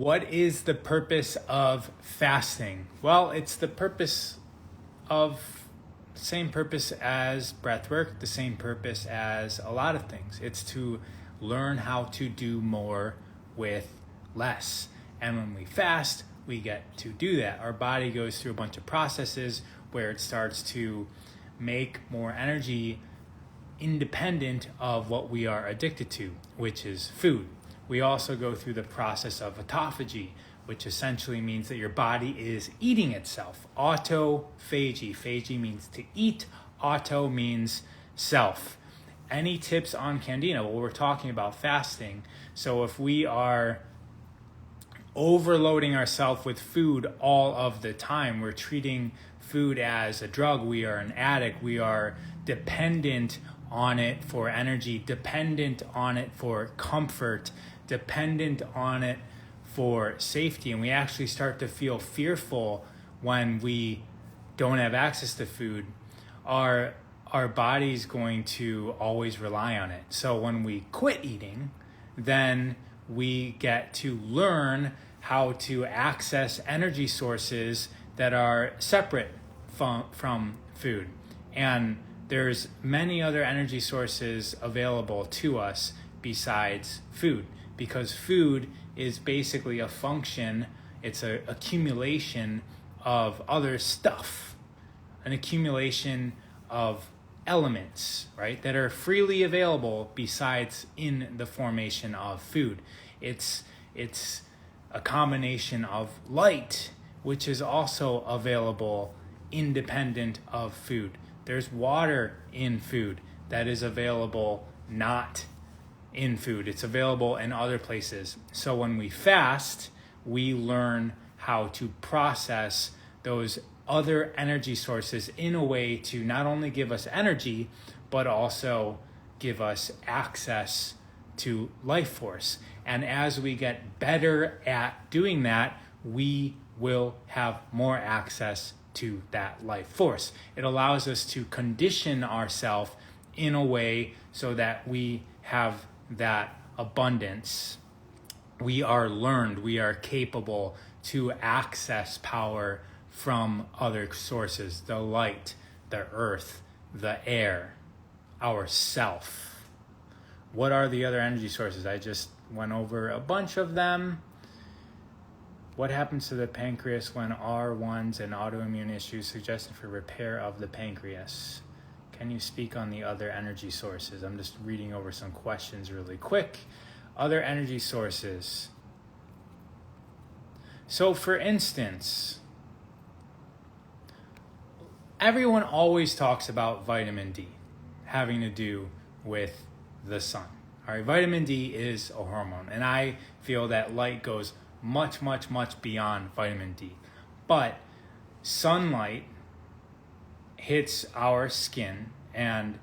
What is the purpose of fasting? Well, it's the same purpose as breathwork, the same purpose as a lot of things. It's to learn how to do more with less. And when we fast, we get to do that. Our body goes through a bunch of processes where it starts to make more energy independent of what we are addicted to, which is food. We also go through the process of autophagy, which essentially means that your body is eating itself. Autophagy. Phagy means to eat. Auto means self. Any tips on Candina? Well, we're talking about fasting. So if we are overloading ourselves with food all of the time, we're treating food as a drug, we are an addict, we are dependent on it for energy, dependent on it for comfort, dependent on it for safety, and we actually start to feel fearful when we don't have access to food, our body's going to always rely on it. So when we quit eating, then we get to learn how to access energy sources that are separate from food. And there's many other energy sources available to us besides food, because food is basically a function, it's an accumulation of other stuff, an accumulation of elements, right, that are freely available besides in the formation of food. It's a combination of light, which is also available independent of food. There's water in food that is available not in food. It's available in other places. So when we fast, we learn how to process those other energy sources in a way to not only give us energy, but also give us access to life force. And as we get better at doing that, we will have more access to that life force. It allows us to condition ourselves in a way so that we have that abundance. We are learned, we are capable to access power from other sources, the light, the earth, the air, our self. What are the other energy sources? I just went over a bunch of them. What happens to the pancreas when R1s and autoimmune issues suggested for repair of the pancreas? Can you speak on the other energy sources? I'm just reading over some questions really quick. Other energy sources. So for instance, everyone always talks about vitamin D having to do with the sun. All right, vitamin D is a hormone, and I feel that light goes much, much, much beyond vitamin D. But sunlight hits our skin, and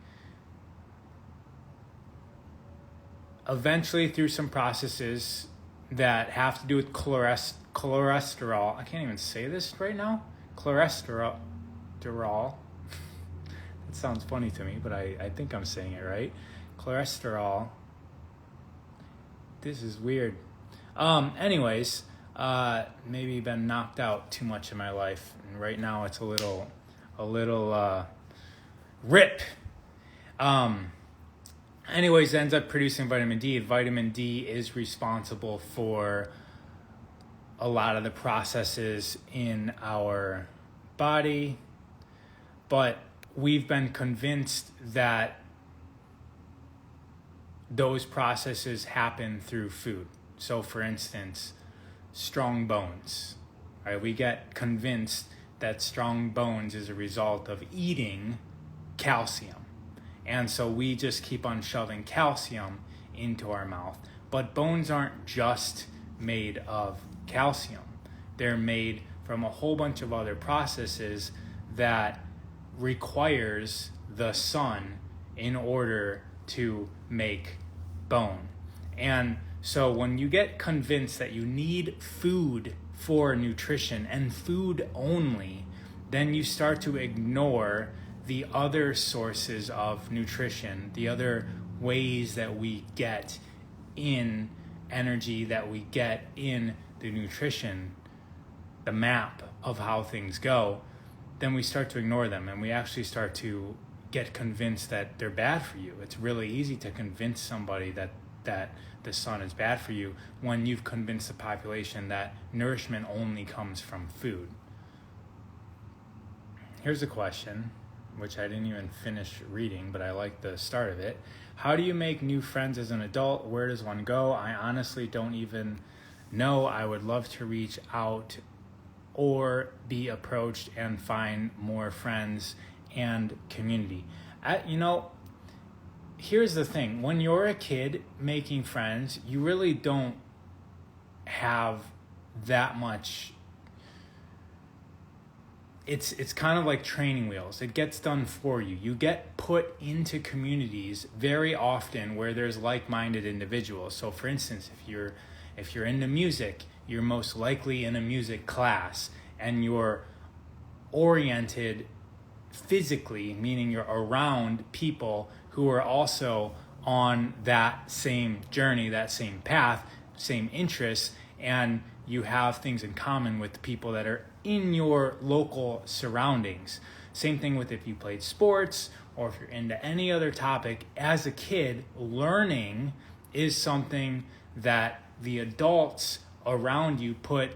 eventually through some processes that have to do with cholesterol. I can't even say this right now. Cholesterol. That sounds funny to me, but I think I'm saying it right. Cholesterol. This is weird. Anyways, maybe been knocked out too much in my life, and right now it's a little rip. Anyways, ends up producing vitamin D. Vitamin D is responsible for a lot of the processes in our body, but we've been convinced that those processes happen through food. So for instance, strong bones. Right? We get convinced that strong bones is a result of eating calcium. And so we just keep on shoving calcium into our mouth. But bones aren't just made of calcium. They're made from a whole bunch of other processes that requires the sun in order to make bone. And so when you get convinced that you need food for nutrition and food only, then you start to ignore the other sources of nutrition, the other ways that we get in energy that we get in the nutrition, the map of how things go, then we start to ignore them, and we actually start to get convinced that they're bad for you. It's really easy to convince somebody that the sun is bad for you when you've convinced the population that nourishment only comes from food. Here's a question, which I didn't even finish reading, but I like the start of it. How do you make new friends as an adult? Where does one go? I honestly don't even know. I would love to reach out or be approached and find more friends and community. Here's the thing. When you're a kid making friends, you really don't have that much. It's kind of like training wheels. It gets done for you. You get put into communities very often where there's like-minded individuals. So for instance, if you're into music, you're most likely in a music class, and you're oriented physically, meaning you're around people who are also on that same journey, that same path, same interests, and you have things in common with the people that are in your local surroundings. Same thing with if you played sports or if you're into any other topic. As a kid, learning is something that the adults around you put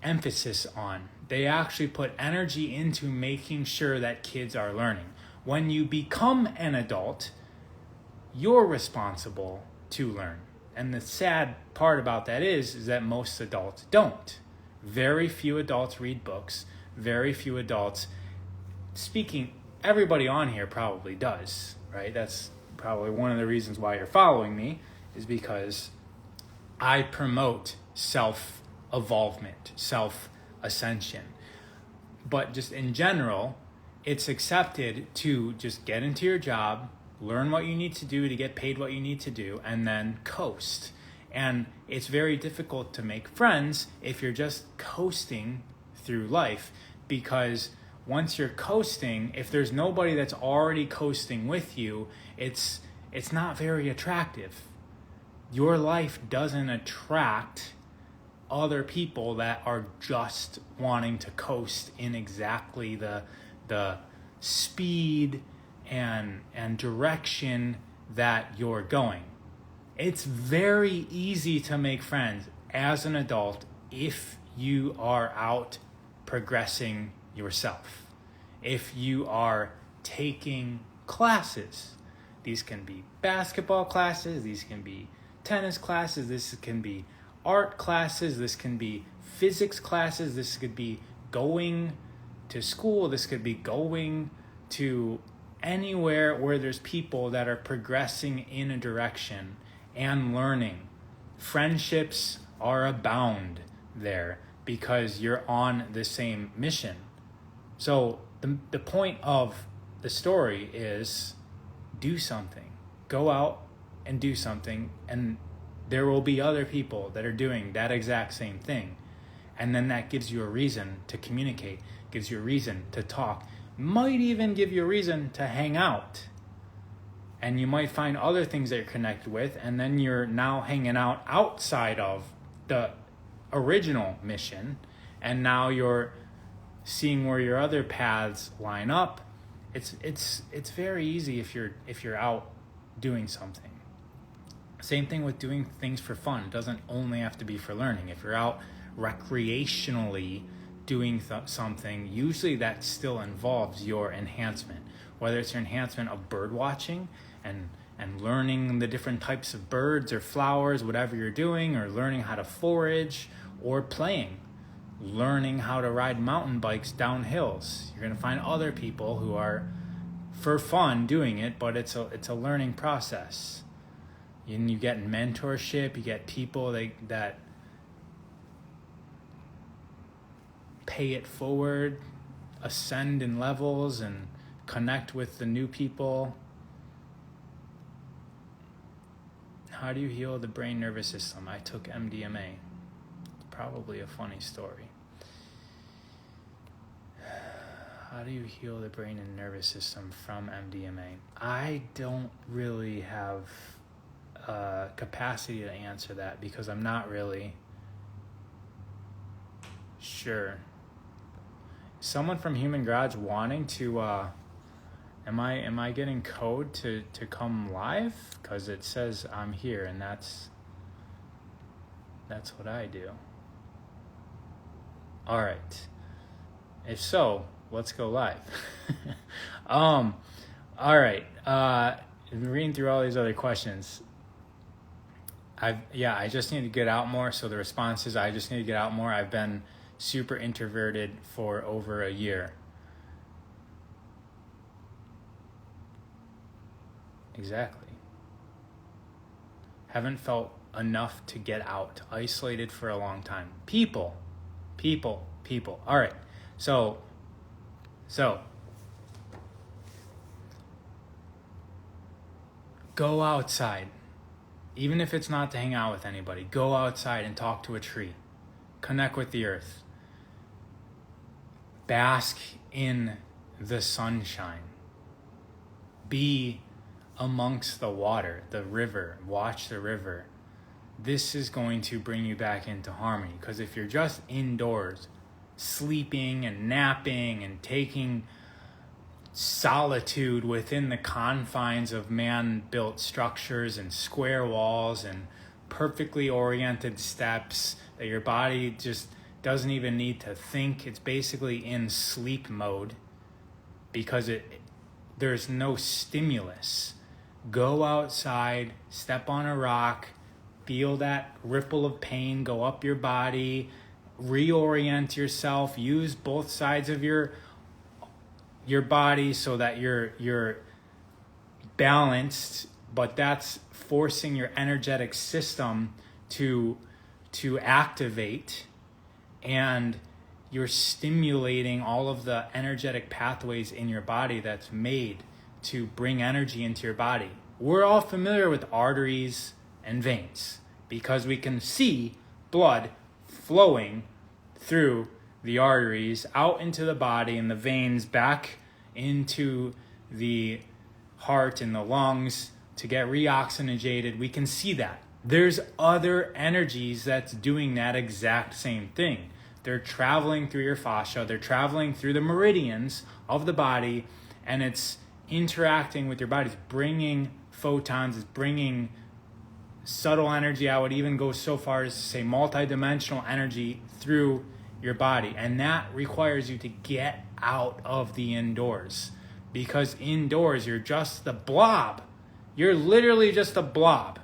emphasis on. They actually put energy into making sure that kids are learning. When you become an adult, you're responsible to learn. And the sad part about that is that most adults don't. Very few adults read books. Very few adults, everybody on here probably does, right? That's probably one of the reasons why you're following me, is because I promote self-evolvement, self-ascension. But just in general, it's accepted to just get into your job, learn what you need to do to get paid what you need to do, and then coast. And it's very difficult to make friends if you're just coasting through life, because once you're coasting, if there's nobody that's already coasting with you, it's not very attractive. Your life doesn't attract other people that are just wanting to coast in exactly the speed and direction that you're going. It's very easy to make friends as an adult if you are out progressing yourself. If you are taking classes, these can be basketball classes, these can be tennis classes, this can be art classes, this can be physics classes, this could be going to school, this could be going to anywhere where there's people that are progressing in a direction and learning. Friendships are abound there because you're on the same mission. So the point of the story is do something. Go out and do something, and there will be other people that are doing that exact same thing. And then that gives you a reason to communicate, gives you a reason to talk, might even give you a reason to hang out. And you might find other things that you're connected with, and then you're now hanging out outside of the original mission, and now you're seeing where your other paths line up. It's very easy if you're out doing something. Same thing with doing things for fun. It doesn't only have to be for learning. If you're out recreationally doing something, usually that still involves your enhancement. Whether it's your enhancement of bird watching and learning the different types of birds or flowers, whatever you're doing, or learning how to forage, or playing, learning how to ride mountain bikes down hills. You're going to find other people who are for fun doing it, but it's a learning process. And you get mentorship, you get people that pay it forward, ascend in levels, and connect with the new people. How do you heal the brain nervous system? I took MDMA. Probably a funny story. How do you heal the brain and nervous system from MDMA? I don't really have capacity to answer that because I'm not really sure. Someone from Human Garage wanting to am I getting code to come live? Because it says I'm here, and that's what I do. All right. If so, let's go live. All right. Reading through all these other questions. I just need to get out more. So the response is I just need to get out more. I've been super introverted for over a year. Exactly. Haven't felt enough to get out. Isolated for a long time. People. All right. So go outside. Even if it's not to hang out with anybody, go outside and talk to a tree. Connect with the earth. Bask in the sunshine. Be amongst the water, the river. Watch the river. This is going to bring you back into harmony. Because if you're just indoors, sleeping and napping and taking solitude within the confines of man-built structures and square walls and perfectly oriented steps that your body just doesn't even need to think. It's basically in sleep mode because there's no stimulus. Go outside, step on a rock, feel that ripple of pain go up your body, reorient yourself, use both sides of your body so that you're balanced, but that's forcing your energetic system to activate, and you're stimulating all of the energetic pathways in your body that's made to bring energy into your body. We're all familiar with arteries and veins because we can see blood flowing through the arteries out into the body and the veins back into the heart and the lungs to get reoxygenated. We can see that. There's other energies that's doing that exact same thing. They're traveling through your fascia, they're traveling through the meridians of the body, and it's interacting with your body. It's bringing photons, it's bringing subtle energy. I would even go so far as to say multidimensional energy through your body, and that requires you to get out of the indoors, because indoors you're just the blob. You're literally just a blob,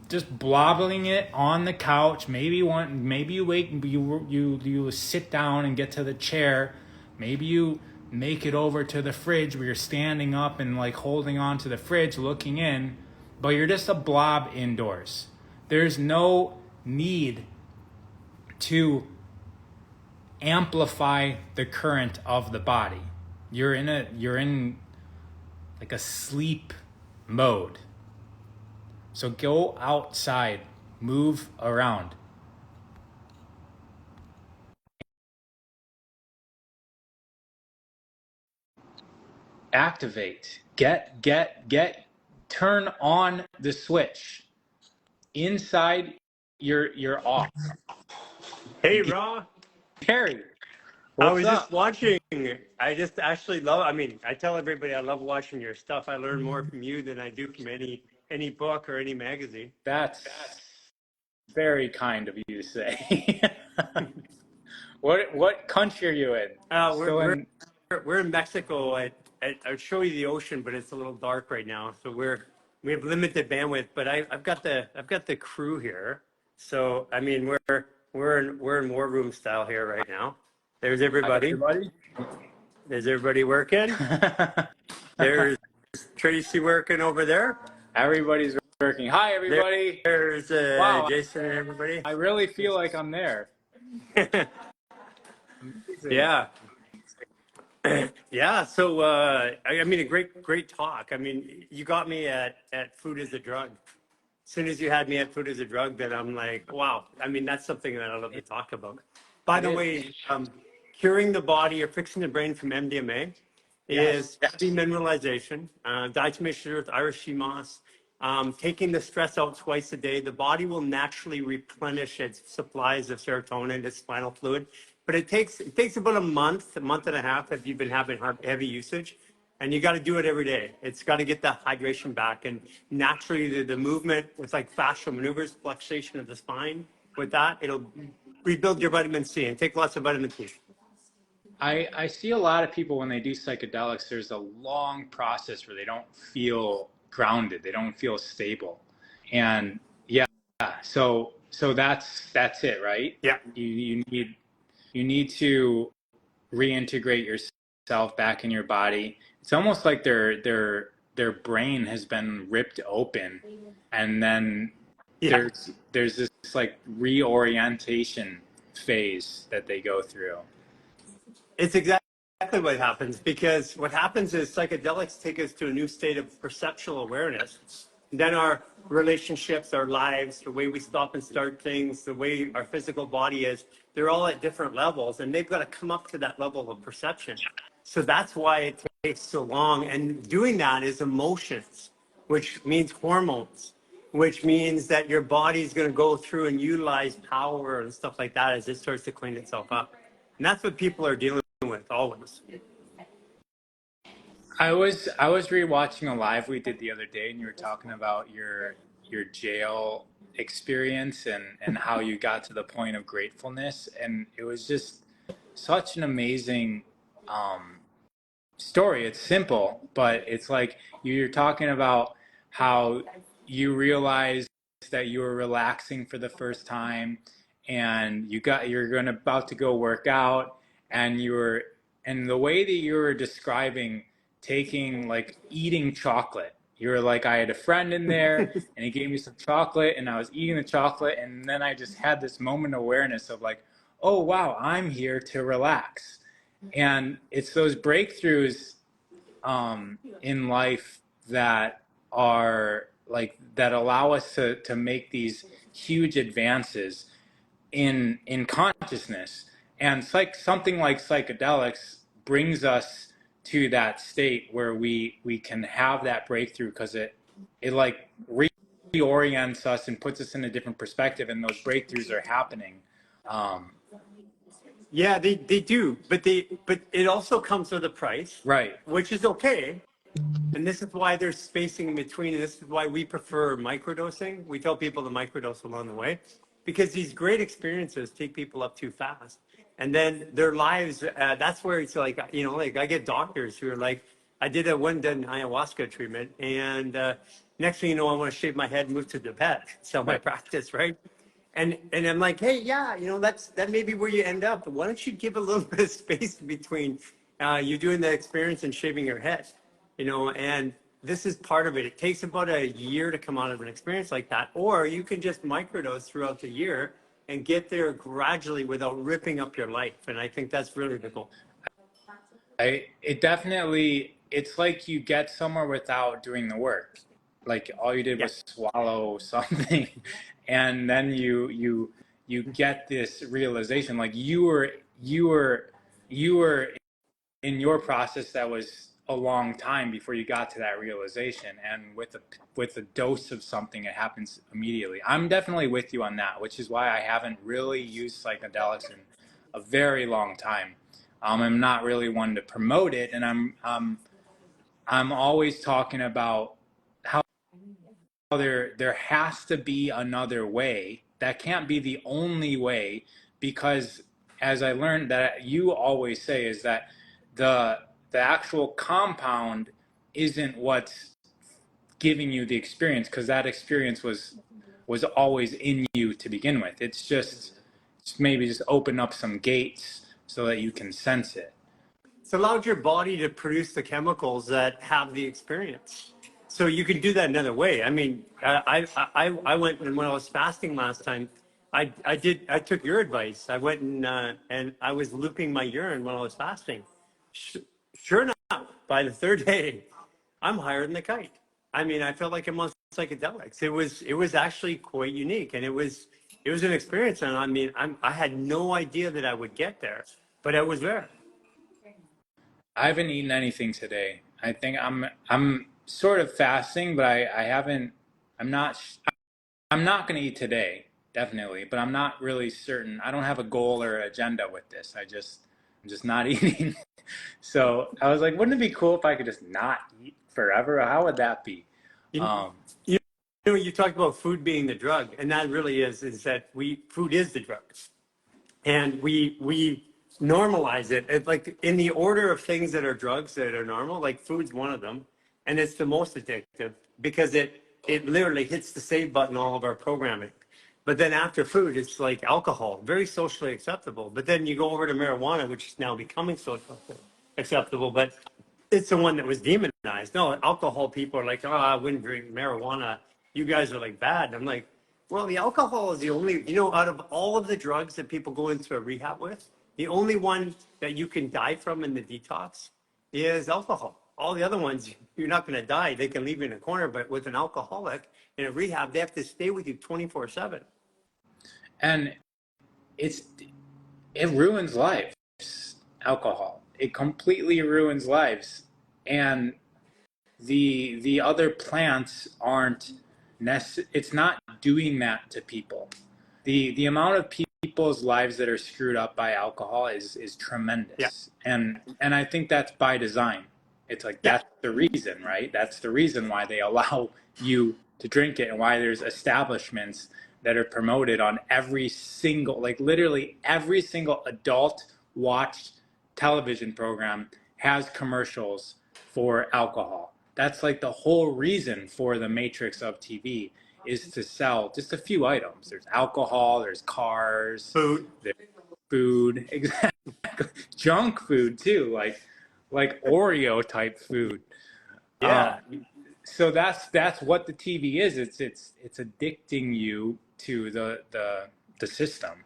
just blobbling it on the couch. Maybe you wake, you sit down and get to the chair. Maybe you make it over to the fridge where you're standing up and like holding on to the fridge looking in, but you're just a blob indoors. There's no need to amplify the current of the body. You're in like a sleep mode. So go outside, move around. Activate. Turn on the switch. Inside you're off. Hey, Raw. Harry, I was just watching. I just actually love. I mean, I tell everybody I love watching your stuff. I learn more from you than I do from any book or any magazine. That's very kind of you to say. What country are you in? We're in Mexico. I'd show you the ocean, but it's a little dark right now. So we have limited bandwidth. But I've got the crew here. So I mean, we're in war room style here right now. There's everybody. There's everybody working. There's Tracy working over there. Everybody's working. Hi, everybody. There's Wow. Jason and everybody. I really feel like I'm there. Yeah. Yeah. So, I mean, a great talk. I mean, you got me at food as a drug. As soon as you had me at food as a drug, then I'm like, wow. I mean, that's something that I love to talk about. By the way, curing the body or fixing the brain from MDMA is demineralization, diatomaceous earth, Irish sea moss, taking the stress out twice a day, the body will naturally replenish its supplies of serotonin, its spinal fluid. But it takes about a month and a half if you've been having heavy usage, and you got to do it every day. It's got to get the hydration back, and naturally the movement with like fascial maneuvers, flexation of the spine. With that, it'll rebuild your vitamin C and take lots of vitamin C. I see a lot of people when they do psychedelics, there's a long process where they don't feel grounded, they don't feel stable. And yeah, so that's it, right? Yeah. You need to reintegrate yourself back in your body. It's almost like their brain has been ripped open, and then Yeah. there's this like reorientation phase that they go through. It's exactly what happens, because what happens is psychedelics take us to a new state of perceptual awareness. And then our relationships, our lives, the way we stop and start things, the way our physical body is, they're all at different levels, and they've got to come up to that level of perception. So that's why it takes so long. And doing that is emotions, which means hormones, which means that your body's going to go through and utilize power and stuff like that as it starts to clean itself up. And that's what people are dealing with always. I was rewatching a live we did the other day, and you were talking about your jail experience and how you got to the point of gratefulness, and it was just such an amazing um, story. It's simple, but it's like you're talking about how you realized that you were relaxing for the first time, and you're going about to go work out, and and the way that you were describing taking like eating chocolate. You were like, I had a friend in there and he gave me some chocolate and I was eating the chocolate, and then I just had this moment of awareness of like, oh wow, I'm here to relax. And it's those breakthroughs in life that are like that allow us to make these huge advances in consciousness. And something like psychedelics brings us to that state where we can have that breakthrough, because it like reorients us and puts us in a different perspective, and those breakthroughs are happening. um, Yeah, they do, but it also comes with a price, right. which is okay. And this is why there's spacing in between. And this is why we prefer microdosing. We tell people to microdose along the way, because these great experiences take people up too fast. And then their lives, that's where it's like, like I get doctors who are like, I did an ayahuasca treatment. And next thing you know, I want to shave my head and move to Tibet, sell my Right. practice, right? And I'm like, hey, yeah, that may be where you end up. But why don't you give a little bit of space between you doing the experience and shaving your head? And this is part of it. It takes about a year to come out of an experience like that, or you can just microdose throughout the year and get there gradually without ripping up your life. And I think that's really the goal. It definitely, it's like you get somewhere without doing the work. Like all you did Yeah. was swallow something, and then you get this realization. Like you were in your process that was a long time before you got to that realization. And with a dose of something, it happens immediately. I'm definitely with you on that, which is why I haven't really used psychedelics in a very long time. I'm not really one to promote it, and I'm always talking about how there has to be another way. That can't be the only way, because as I learned that you always say is that the the actual compound isn't what's giving you the experience, because that experience was always in you to begin with. It's maybe just open up some gates so that you can sense it. It's allowed your body to produce the chemicals that have the experience. So you can do that another way. I mean, I went, and when I was fasting last time, I took your advice. I went and I was looping my urine when I was fasting. Sure enough, by the third day, I'm higher than the kite. I mean, I felt like I'm on psychedelics. It was actually quite unique, and it was an experience. And I mean, I had no idea that I would get there, but I was there. I haven't eaten anything today. I think I'm sort of fasting, but I haven't I'm not. I'm not going to eat today, definitely, but I'm not really certain. I don't have a goal or agenda with this. I'm just not eating. So I was like, wouldn't it be cool if I could just not eat forever? How would that be? You, Um, you know, you talked about food being the drug, and that really is that food is the drug. And we normalize it. It's like in the order of things that are drugs that are normal, like food's one of them, and it's the most addictive because it literally hits the save button all of our programming. But then after food, it's like alcohol, very socially acceptable. But then you go over to marijuana, which is now becoming socially acceptable, but it's the one that was demonized. No, alcohol people are like, oh, I wouldn't drink marijuana. You guys are like bad. And I'm like, well, the alcohol is the only, out of all of the drugs that people go into a rehab with, the only one that you can die from in the detox is alcohol. All the other ones, you're not going to die. They can leave you in a corner, but with an alcoholic in a rehab, they have to stay with you 24/7. and it's it ruins lives. Alcohol. It completely ruins lives, and the other plants aren't it's not doing that to people. The amount of people's lives that are screwed up by alcohol is Yeah. tremendous, and I think that's by design. It's like Yeah. that's the reason, right? That's the reason why they allow you to drink it, and why there's establishments that are promoted on every single, like literally every single adult watched television program has commercials for alcohol. That's like the whole reason for the matrix of TV, is to sell just a few items. There's alcohol, there's cars, Food. there's food, exactly. Junk food too, like Oreo type food. Yeah. So that's what the TV is. It's addicting you to the system.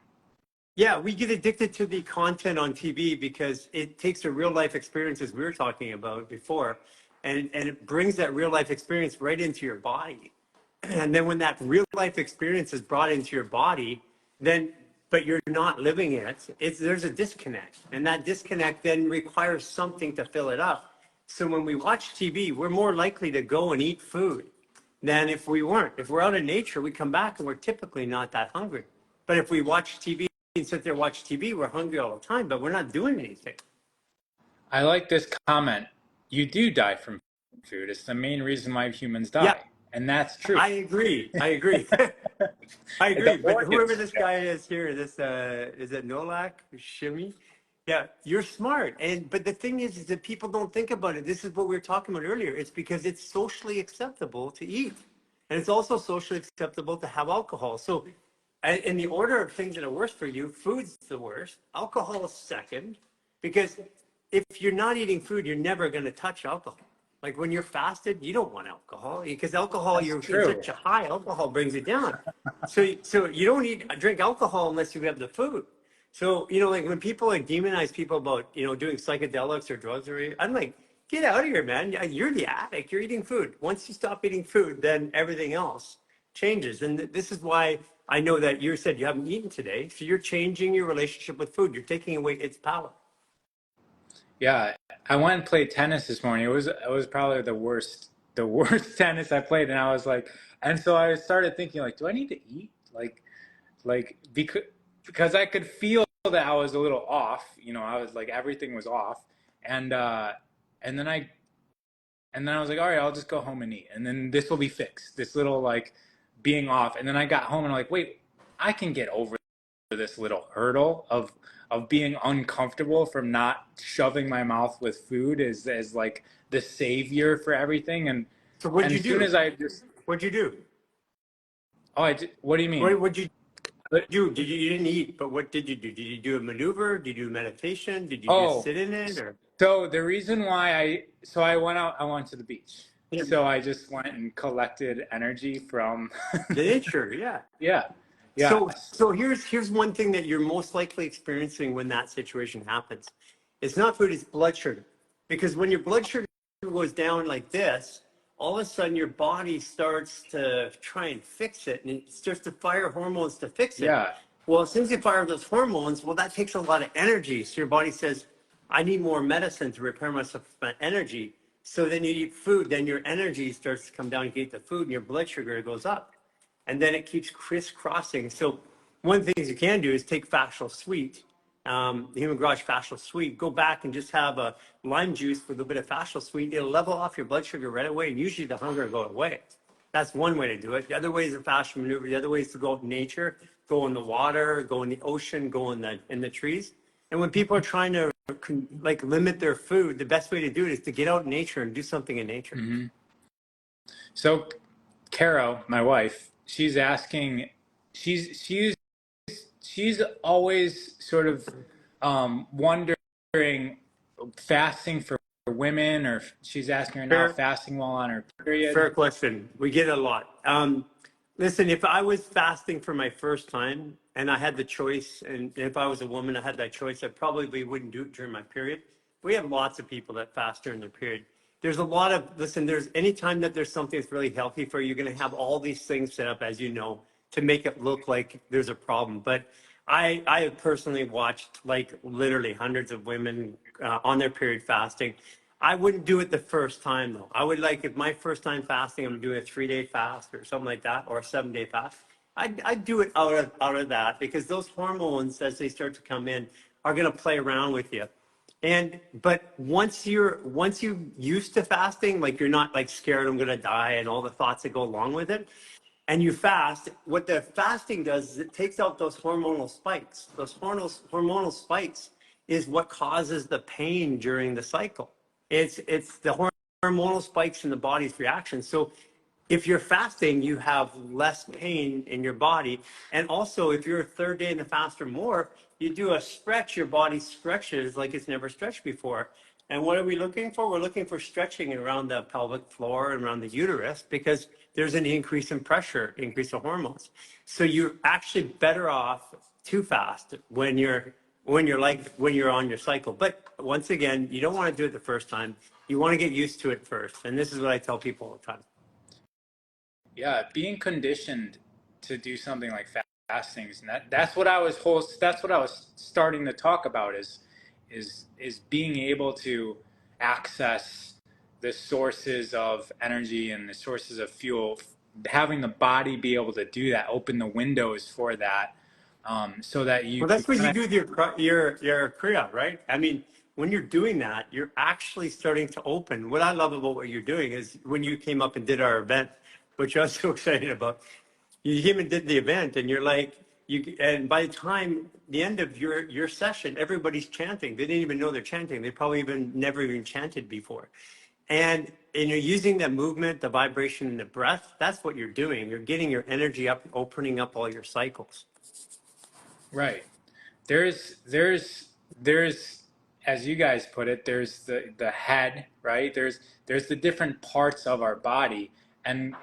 Yeah, we get addicted to the content on TV because it takes a real life experience, as we were talking about before, and it brings that real life experience right into your body. And then when that real life experience is brought into your body, then but you're not living it, there's a disconnect. And that disconnect then requires something to fill it up. So when we watch TV, we're more likely to go and eat food than if we weren't. If we're out in nature, we come back and we're typically not that hungry. But if we watch TV and sit there and watch TV, we're hungry all the time, but we're not doing anything. I like this comment. You do die from food. It's the main reason why humans Yeah, die, and that's true. I agree. I agree. I agree. The But whoever organs. this guy is here, this is it Nolak Shimmy? Yeah, you're smart. But the thing is that people don't think about it. This is what we were talking about earlier. It's because it's socially acceptable to eat. And it's also socially acceptable to have alcohol. So in the order of things that are worse for you, food's the worst, alcohol is second, because if you're not eating food, you're never going to touch alcohol. Like when you're fasted, you don't want alcohol because alcohol, That's you're in true. such a high, alcohol brings it down. So you don't drink alcohol unless you have the food. So, like when people like demonize people about, doing psychedelics or drugs I'm like, get out of here, man. You're the addict. You're eating food. Once you stop eating food, then everything else changes. And this is why I know that you said you haven't eaten today. So you're changing your relationship with food. You're taking away its power. Yeah, I went and played tennis this morning. It was probably the worst tennis I played, and I was like, and so I started thinking like, do I need to eat? Like because I could feel that I was a little off. I was like everything was off, and and then I was like, all right, I'll just go home and eat, and then this will be fixed. This little like being off, and then I got home and I'm like, wait, I can get over this little hurdle of being uncomfortable from not shoving my mouth with food as like the savior for everything. and So what'd and you as soon do? as I just What'd you do? what do you mean? What'd you do? You didn't eat, but what did you do? Did you do a maneuver? Did you do meditation? Did you just Oh, sit in it or? so the reason why I went to the beach. Yeah. So I just went and collected energy from The nature, yeah. yeah, yeah, So here's one thing that you're most likely experiencing when that situation happens. It's not food, it's blood sugar. Because when your blood sugar goes down like this, all of a sudden your body starts to try and fix it and it starts to fire hormones to fix it. yeah. Well, as soon as you fire those hormones, well, that takes a lot of energy. So your body says, I need more medicine to repair myself with energy. So then you eat food, then your energy starts to come down. You eat the food and your blood sugar goes up. And then it keeps crisscrossing. So one of the things you can do is take fascial sweet, the human garage fascial sweet, go back and just have a lime juice with a bit of fascial sweet. It'll level off your blood sugar right away. And usually the hunger will go away. That's one way to do it. The other way is a fascial maneuver. The other way is to go out in nature, go in the water, go in the ocean, go in the trees. And when people are trying to like limit their food, the best way to do it is to get out in nature and do something in nature. Mm-hmm. So, Caro, my wife, she's asking, she's always sort of wondering, fasting for women, or she's asking her now, Fair, fasting while on her period. fair question. We get it a lot. Listen, if I was fasting for my first time and I had the choice, and if I was a woman, I had that choice, I probably wouldn't do it during my period. We have lots of people that fast during their period. There's a lot of, listen, there's any time that there's something that's really healthy for you, you're going to have all these things set up, as you know, to make it look like there's a problem. But I have personally watched like literally hundreds of women on their period fasting. I wouldn't do it the first time though. I would like, if my first time fasting, I'm doing a 3-day fast or something like that, or a 7-day fast. I'd do it out of that, because those hormones, as they start to come in, are going to play around with you. But once you used to fasting, like you're not like scared I'm gonna die and all the thoughts that go along with it, and you fast, what the fasting does is it takes out those hormonal spikes. Those hormonal spikes is what causes the pain during the cycle. It's the hormonal spikes in the body's reaction. So if you're fasting, you have less pain in your body. And also, if you're a third day in the fast or more, you do a stretch, your body stretches like it's never stretched before. And what are we looking for? We're looking for stretching around the pelvic floor and around the uterus, because there's an increase in pressure, increase of hormones. So you're actually better off to fast when you're on your cycle. But once again, you don't want to do it the first time. You want to get used to it first. And this is what I tell people all the time. Yeah, being conditioned to do something like fasting, and that's what I was starting to talk about, is being able to access the sources of energy and the sources of fuel, having the body be able to do that, open the windows for that, so that you Well, that's what kind you of, do with your kriya, right? I mean, when you're doing that, you're actually starting to open. What I love about what you're doing is when you came up and did our event, which I was so excited about, you came and did the event, and you're like, and by the time the end of your session, everybody's chanting. They didn't even know they're chanting. They probably never even chanted before. And you're using the movement, the vibration, and the breath. That's what you're doing. You're getting your energy up, opening up all your cycles. right. There's, as you guys put it, there's the head, right? There's the different parts of our body, and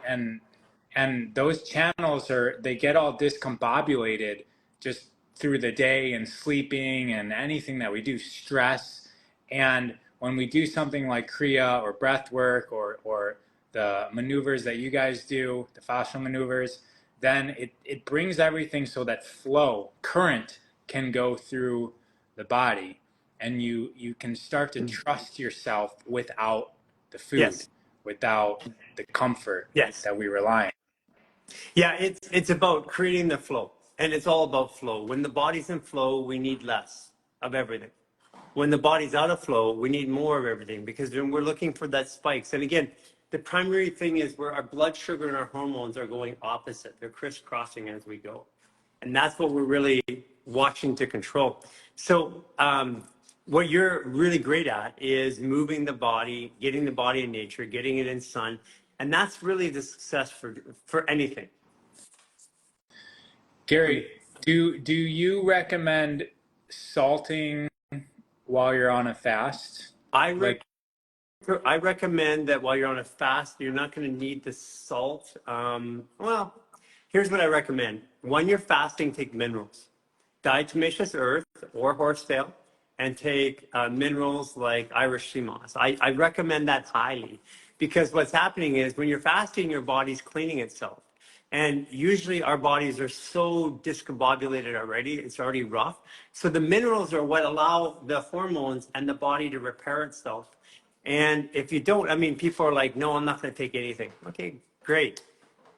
those channels they get all discombobulated just through the day and sleeping and anything that we do, stress. And when we do something like kriya or breath work, or the maneuvers that you guys do, the fascial maneuvers, then it brings everything so that current can go through the body, and you can start to trust yourself without the food, Yes. without the comfort Yes. that we rely on. Yeah, it's about creating the flow, and it's all about flow. When the body's in flow, we need less of everything. When the body's out of flow, we need more of everything, because then we're looking for that spikes. And again, the primary thing is where our blood sugar and our hormones are going opposite. They're crisscrossing as we go. And that's what we're really watching to control. So what you're really great at is moving the body, getting the body in nature, getting it in sun. And that's really the success for anything. Gary, do you recommend salting while you're on a fast? I Like, I recommend that while you're on a fast, you're not going to need the salt. Well, here's what I recommend. When you're fasting, take minerals. Diatomaceous earth or horsetail, and take minerals like Irish sea moss. I recommend that highly, because what's happening is when you're fasting, your body's cleaning itself. And usually our bodies are so discombobulated already, it's already rough. So the minerals are what allow the hormones and the body to repair itself. And if you don't, I mean, people are like, no, I'm not going to take anything. Okay, great.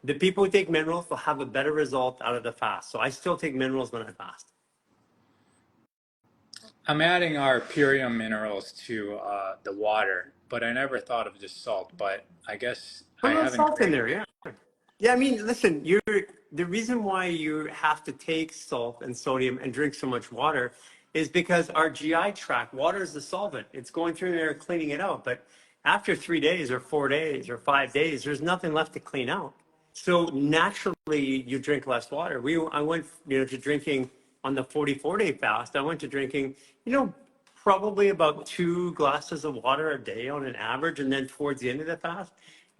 The people who take minerals will have a better result out of the fast. So I still take minerals when I fast. I'm adding our purium minerals to the water, but I never thought of just salt. But I guess Put I a little haven't. salt in there, yeah. Yeah, I mean, listen, you're the reason why you have to take salt and sodium and drink so much water is because our GI tract, water is the solvent. It's going through there cleaning it out. But after 3 days or 4 days or 5 days, there's nothing left to clean out. So naturally, you drink less water. I went, to drinking on the 44-day fast. I went to drinking, probably about 2 glasses of water a day on an average, and then towards the end of the fast,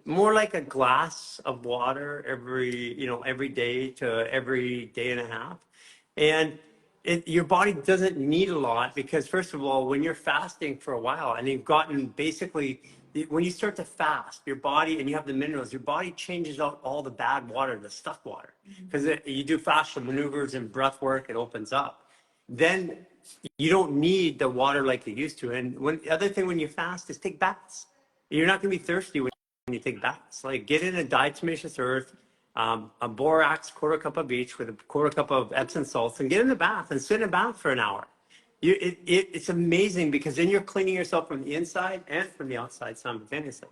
more like a glass of water every day to every day and a half. And your body doesn't need a lot because, first of all, when you're fasting for a while and you've gotten basically, when you start to fast, your body and you have the minerals, your body changes out all the bad water, the stuck water, because you do fascia maneuvers and breath work, it opens up. Then you don't need the water like you used to. And the other thing when you fast is take baths. You're not going to be thirsty when you take baths. Like get in a diatomaceous earth, a borax quarter cup of each with a quarter cup of Epsom salts, and get in the bath and sit in a bath for an hour. It's amazing because then you're cleaning yourself from the inside and from the outside simultaneously.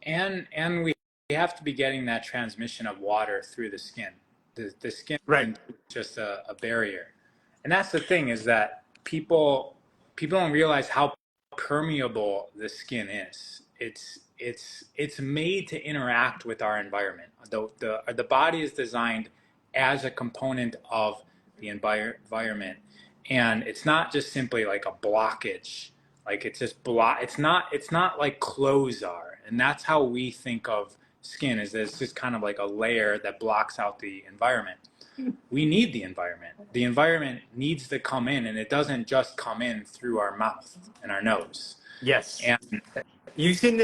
And we have to be getting that transmission of water through the skin. The skin Right. is just a barrier. And that's the thing, is that people don't realize how permeable the skin is. It's made to interact with our environment. The body is designed as a component of the environment, and it's not just simply like a blockage. Like it's just it's not like clothes are. And that's how we think of skin, is that it's just kind of like a layer that blocks out the environment. We need the environment. The environment needs to come in, and it doesn't just come in through our mouth and our nose. Yes. And Have you seen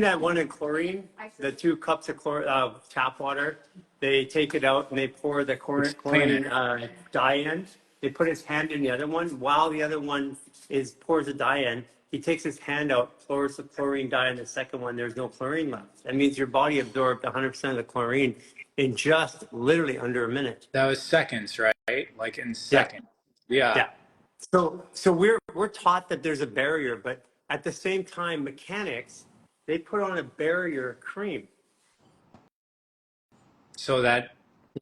that one in chlorine? The 2 cups of tap water. They take it out and they pour the chlorine dye in. They put his hand in the other one while the other one pours the dye in. He takes his hand out, pours the chlorine dye in the second one. There's no chlorine left. That means your body absorbed 100% of the chlorine in just literally under a minute. that was seconds, right? Like in Yeah. seconds. Yeah. Yeah. So we're taught that there's a barrier, but at the same time, mechanics, they put on a barrier cream. So that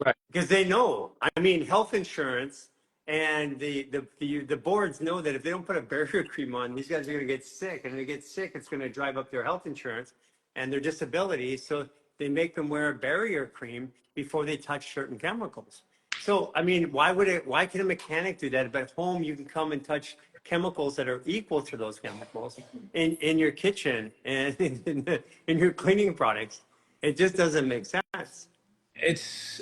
Right. Because they know. I mean, health insurance and the boards know that if they don't put a barrier cream on, these guys are going to get sick. And if they get sick, it's going to drive up their health insurance and their disability. So they make them wear a barrier cream before they touch certain chemicals. So, I mean, why can a mechanic do that? But at home, you can come and touch chemicals that are equal to those chemicals in your kitchen and in your cleaning products. It just doesn't make sense. it's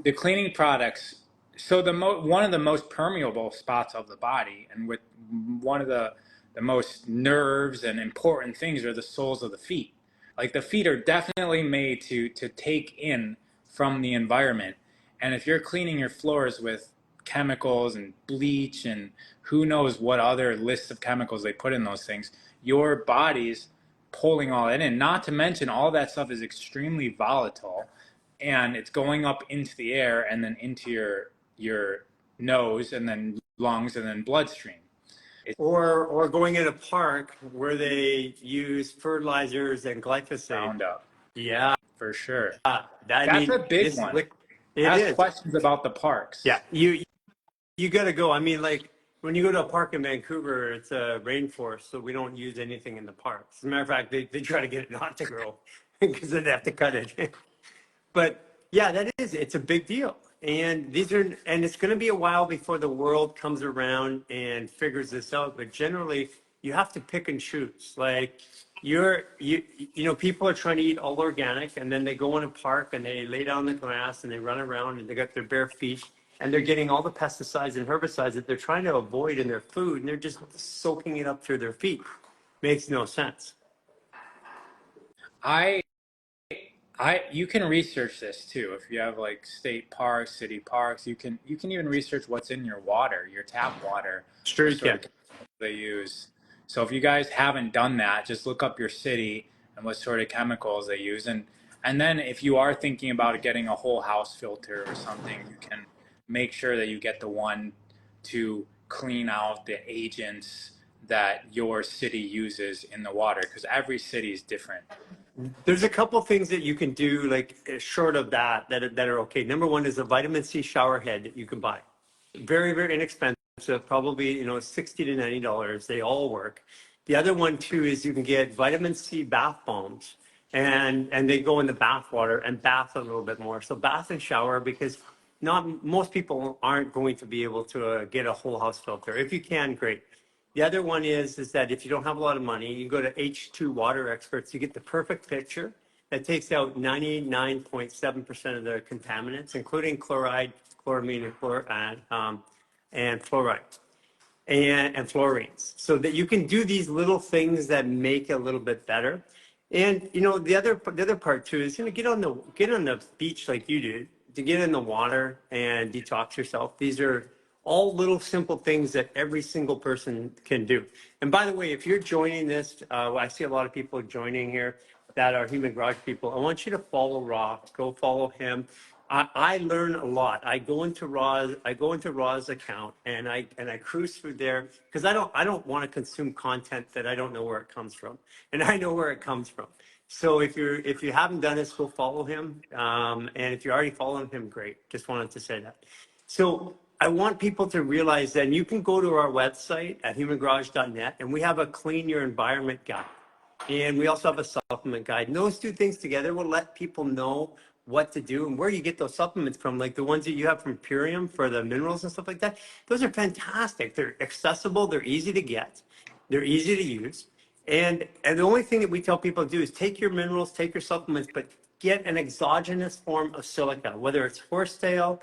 the cleaning products. So one of the most permeable spots of the body, and with one of the most nerves and important things, are the soles of the feet. Like the feet are definitely made to take in from the environment. And if you're cleaning your floors with chemicals and bleach and who knows what other lists of chemicals they put in those things, your body's pulling all that in. Not to mention all that stuff is extremely volatile, and it's going up into the air and then into your nose and then lungs and then bloodstream. Or going in a park where they use fertilizers and glyphosate. Roundup. Yeah, For sure. that's a big one. It Ask is. questions about the parks. Yeah, you got to go. I mean, like when you go to a park in Vancouver, it's a rainforest, so we don't use anything in the parks. As a matter of fact, they try to get it not to grow because then they have to cut it. But yeah, it's a big deal. And it's going to be a while before the world comes around and figures this out. But generally, you have to pick and choose. Like people are trying to eat all organic, and then they go in a park and they lay down the grass and they run around and they got their bare feet and they're getting all the pesticides and herbicides that they're trying to avoid in their food, and they're just soaking it up through their feet. Makes no sense. You can research this too. If you have like state parks, city parks, you can even research what's in your water, your tap water. Sure you can. They use. So if you guys haven't done that, just look up your city and what sort of chemicals they use. And then if you are thinking about getting a whole house filter or something, you can make sure that you get the one to clean out the agents that your city uses in the water, because every city is different. There's a couple things that you can do, like short of that are okay. Number one is a vitamin C shower head that you can buy. Very, very inexpensive, probably, $60 to $90. They all work. The other one too is you can get vitamin C bath bombs, and they go in the bath water and bath a little bit more. So bath and shower, because not most people aren't going to be able to get a whole house filter. If you can, great. The other one is that if you don't have a lot of money, you go to H2 Water Experts, you get the perfect picture that takes out 99.7% of the contaminants, including chloride, chloramine, and fluoride and fluorines, so that you can do these little things that make it a little bit better. And the other part too is get on the beach like you do, to get in the water and detox yourself. These are all little simple things that every single person can do. And by the way, if you're joining this, I see a lot of people joining here that are Human Garage people. I want you to follow Ross. Go follow him. I learn a lot. I go into Raw's account and I cruise through there, because I don't want to consume content that I don't know where it comes from, and I know where it comes from. So if you haven't done this, go follow him. And if you're already following him, great. Just wanted to say that. So I want people to realize that you can go to our website at humangarage.net, and we have a clean your environment guide. And we also have a supplement guide. And those two things together will let people know what to do and where you get those supplements from, like the ones that you have from Purium for the minerals and stuff like that. Those are fantastic. They're accessible. They're easy to get. They're easy to use. And the only thing that we tell people to do is take your minerals, take your supplements, but get an exogenous form of silica, whether it's horsetail,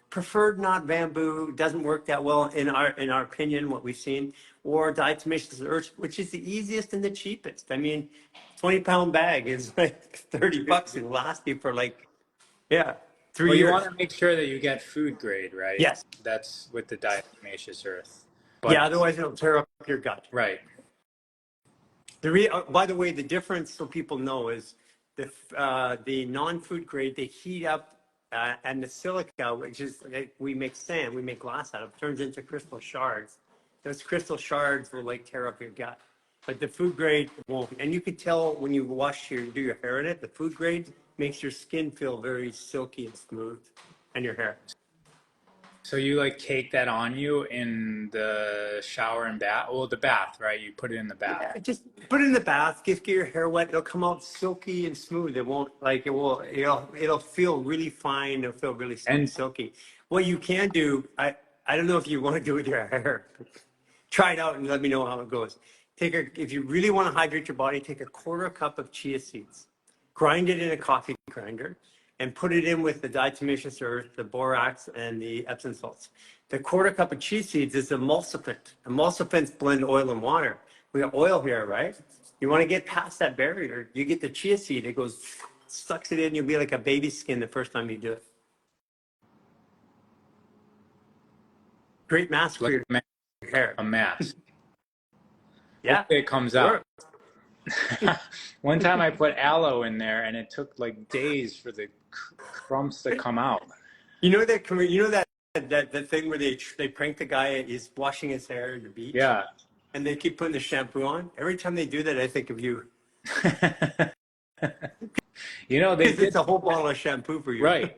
preferred not bamboo, doesn't work that well in our opinion, what we've seen, or diatomaceous earth, which is the easiest and the cheapest. I mean, 20-pound bag is like $30. It'll last you for 3 Well, you years. want to make sure that you get food grade, right? Yes. That's with the diatomaceous earth. Yeah, otherwise it'll tear up your gut. Right. By the way, the difference, so people know, is the non-food grade, they heat up, and the silica, which is we make sand, we make glass out of, turns into crystal shards. Those crystal shards will tear up your gut, but the food grade won't. And you can tell when you do your hair in it. The food grade makes your skin feel very silky and smooth, and your hair. So you cake that on you in the shower and bath? Well, the bath, right? You put it in the bath. Yeah, just put it in the bath, get your hair wet. It'll come out silky and smooth. It won't it'll feel really fine. It'll feel really smooth, and silky. What you can do, I don't know if you want to do with your hair. Try it out and let me know how it goes. If you really want to hydrate your body, take a quarter cup of chia seeds, grind it in a coffee grinder, and put it in with the diatomaceous earth, the borax, and the Epsom salts. The quarter cup of chia seeds is emulsifant. Emulsifants blend oil and water. We got oil here, right? You want to get past that barrier. You get the chia seed, it goes, sucks it in. You'll be like a baby skin the first time you do it. Great mask for your hair. A mask. Yeah. Hopefully it comes out. One time I put aloe in there and it took days for the crumbs to come out. You know that thing where they prank the guy, he's washing his hair at the beach? Yeah. And they keep putting the shampoo on. Every time they do that, I think of you. It's a whole bottle of shampoo for you. Right.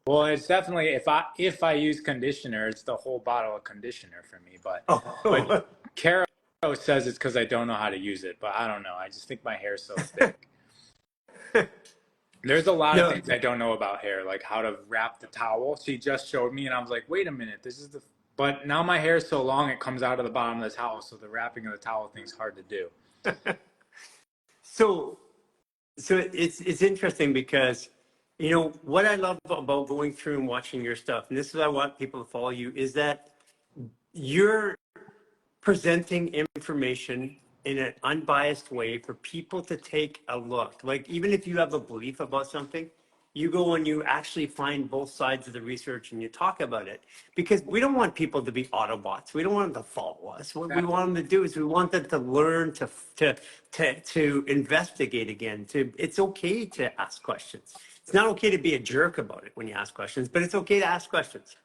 Well, it's definitely, if I use conditioner, it's the whole bottle of conditioner for me. But Caro says it's because I don't know how to use it, but I don't know. I just think my hair's so thick. There's a lot of things I don't know about hair, like how to wrap the towel. She just showed me, and I was like, wait a minute, but now my hair is so long, it comes out of the bottom of the towel, so the wrapping of the towel thing's hard to do. So it's interesting because, what I love about going through and watching your stuff, and this is why I want people to follow you, is that you're presenting information in an unbiased way for people to take a look. Even if you have a belief about something, you go and you actually find both sides of the research and you talk about it, because we don't want people to be Autobots. We don't want them to follow us. What we want them to do is we want them to learn to investigate again. It's okay to ask questions. It's not okay to be a jerk about it when you ask questions, but it's okay to ask questions.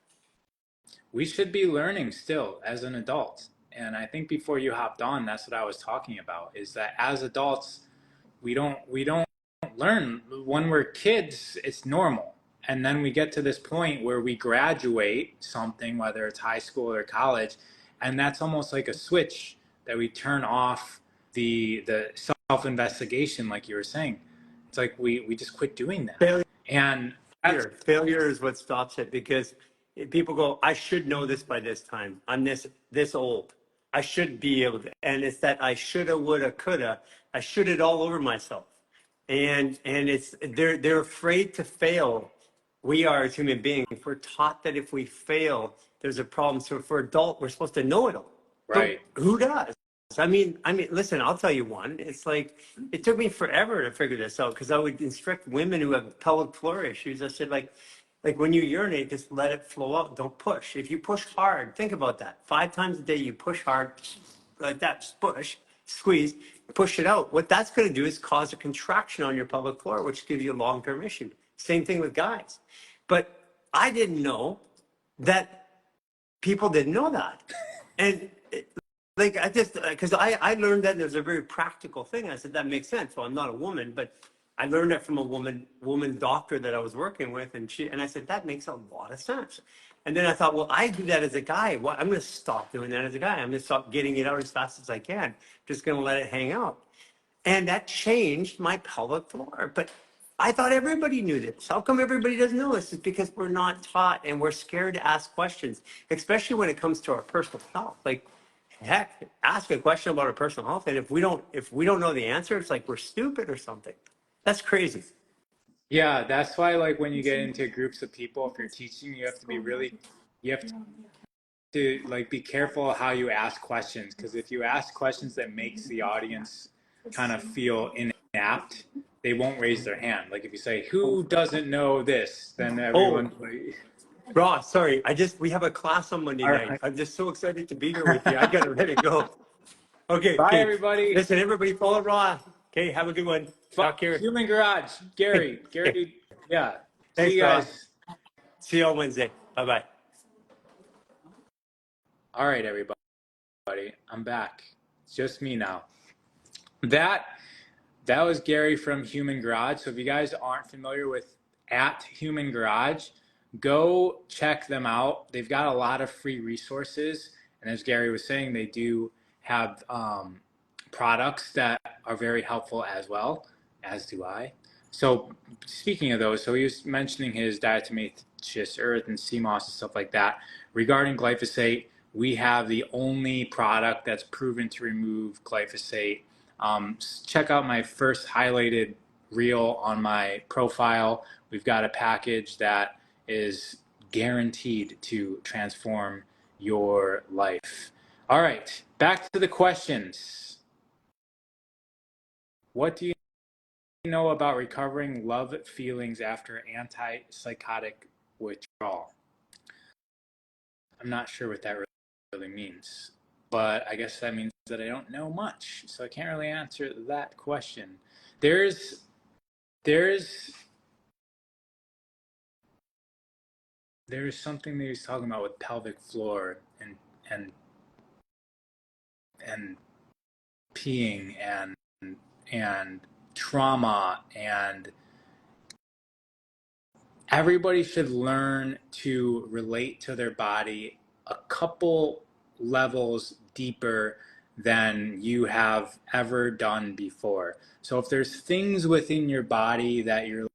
We should be learning still as an adult. And I think before you hopped on, that's what I was talking about, is that as adults, we don't learn. When we're kids, it's normal. And then we get to this point where we graduate something, whether it's high school or college, and that's almost like a switch that we turn off the self-investigation, like you were saying. It's like we just quit doing that. Failure. And that's Failure is what stops it, because people go, I should know this by this time. I'm this old. I should be able to. And it's that I shoulda, woulda, coulda. I should it all over myself. And it's they're afraid to fail. We are, as human beings, we're taught that if we fail, there's a problem. So for adult, we're supposed to know it all. right. But who does? I mean, listen, I'll tell you one. It's like, it took me forever to figure this out, because I would instruct women who have pelvic floor issues. I said, like when you urinate, just let it flow out. Don't push. If you push hard, think about that. 5 times a day, you push hard like that, just push, squeeze, push it out. What that's going to do is cause a contraction on your pelvic floor, which gives you a long-term issue. Same thing with guys. But I didn't know that people didn't know that. And like, I just, because I learned that there's a very practical thing. I said, that makes sense. Well, I'm not a woman, but I learned it from a woman doctor that I was working with. And I said, that makes a lot of sense. And then I thought, well, I do that as a guy. Well, I'm going to stop doing that as a guy. I'm going to stop getting it out as fast as I can. Just going to let it hang out. And that changed my pelvic floor. But I thought everybody knew this. How come everybody doesn't know this? It's because we're not taught, and we're scared to ask questions, especially when it comes to our personal health. Like, heck, ask a question about our personal health, and if we don't know the answer, it's like we're stupid or something. That's crazy. Yeah, that's why, like, when you get into groups of people, if you're teaching, you have to like be careful how you ask questions, because if you ask questions that makes the audience kind of feel inapt, they won't raise their hand. Like if you say, "Who doesn't know this?" then Oh, everyone's like, Ross, sorry. We have a class on Monday "All night. right, I'm just so excited to be here with you. I got to let it go. Okay, bye okay. everybody." Listen, everybody follow Ross. Okay, have a good one. Talk here. Human Garage, Gary, yeah. See Thanks, you Ross. guys. See you on Wednesday. Bye-bye. All right, everybody, I'm back. It's just me now. That That was Gary from Human Garage. So if you guys aren't familiar with at Human Garage, go check them out. They've got a lot of free resources. And as Gary was saying, they do have products that are very helpful as well, as do I. So speaking of those, so he was mentioning his diatomaceous earth and sea moss and stuff like that. Regarding glyphosate, we have the only product that's proven to remove glyphosate. Check out my first highlighted reel on my profile. We've got a package that is guaranteed to transform your life. All right, back to the questions. What do you know about recovering love feelings after antipsychotic withdrawal? I'm not sure what that really means, but I guess that means that I don't know much, so I can't really answer that question. There's something that he's talking about with pelvic floor and and peeing and trauma, and everybody should learn to relate to their body a couple levels deeper than you have ever done before. So if there's things within your body that you're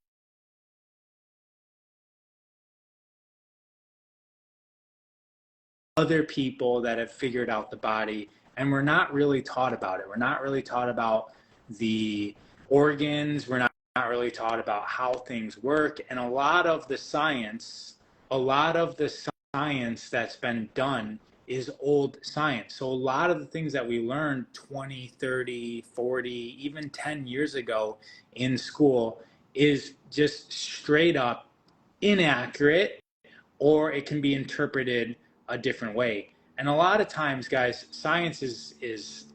other people that have figured out the body, and we're not really taught about it. We're not really taught about the organs. We're not really taught about how things work. And a lot of the science that's been done is old science. So a lot of the things that we learned 20, 30, 40, even 10 years ago in school is just straight up inaccurate, or it can be interpreted a different way. And a lot of times, guys, science is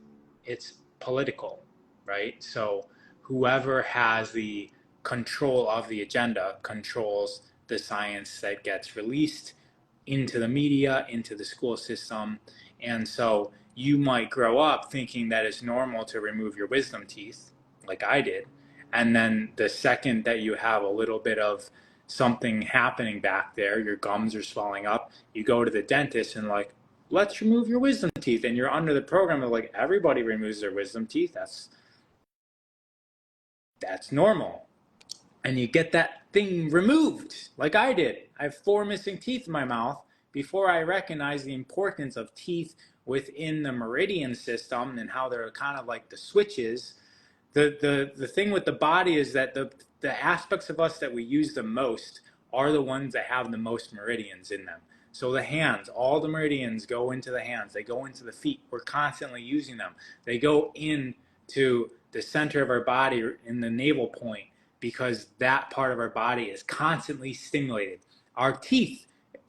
it's political, right? So whoever has the control of the agenda controls the science that gets released into the media, into the school system. And so you might grow up thinking that it's normal to remove your wisdom teeth, like I did. And then the second that you have a little bit of something happening back there, your gums are swelling up, you go to the dentist and like, let's remove your wisdom teeth. And you're under the program of like, everybody removes their wisdom teeth. That's normal. And you get that thing removed, like I did. I have 4 missing teeth in my mouth before I recognized the importance of teeth within the meridian system and how they're kind of like the switches. The thing with the body is that the aspects of us that we use the most are the ones that have the most meridians in them. So the hands, all the meridians go into the hands. They go into the feet. We're constantly using them. They go into the center of our body in the navel point, because that part of our body is constantly stimulated. Our teeth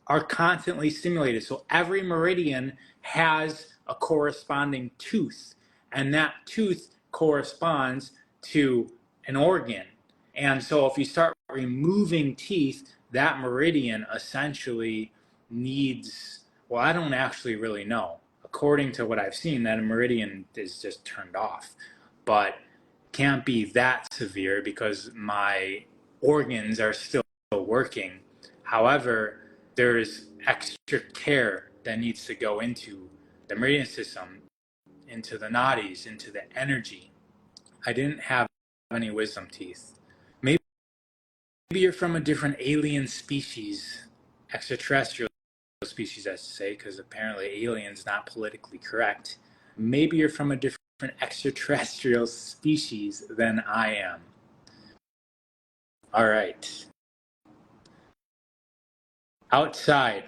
are constantly stimulated. So every meridian has a corresponding tooth, and that tooth corresponds to an organ. And so if you start removing teeth, that meridian essentially needs, well, I don't actually really know. According to what I've seen, that a meridian is just turned off. But can't be that severe because my organs are still working. However, there's extra care that needs to go into the meridian system, into the nadis, into the energy. I didn't have any wisdom teeth. Maybe you're from a different alien species, extraterrestrial species, I should say, because apparently alien's not politically correct. Maybe you're from a different extraterrestrial species than I am. All right. Outside.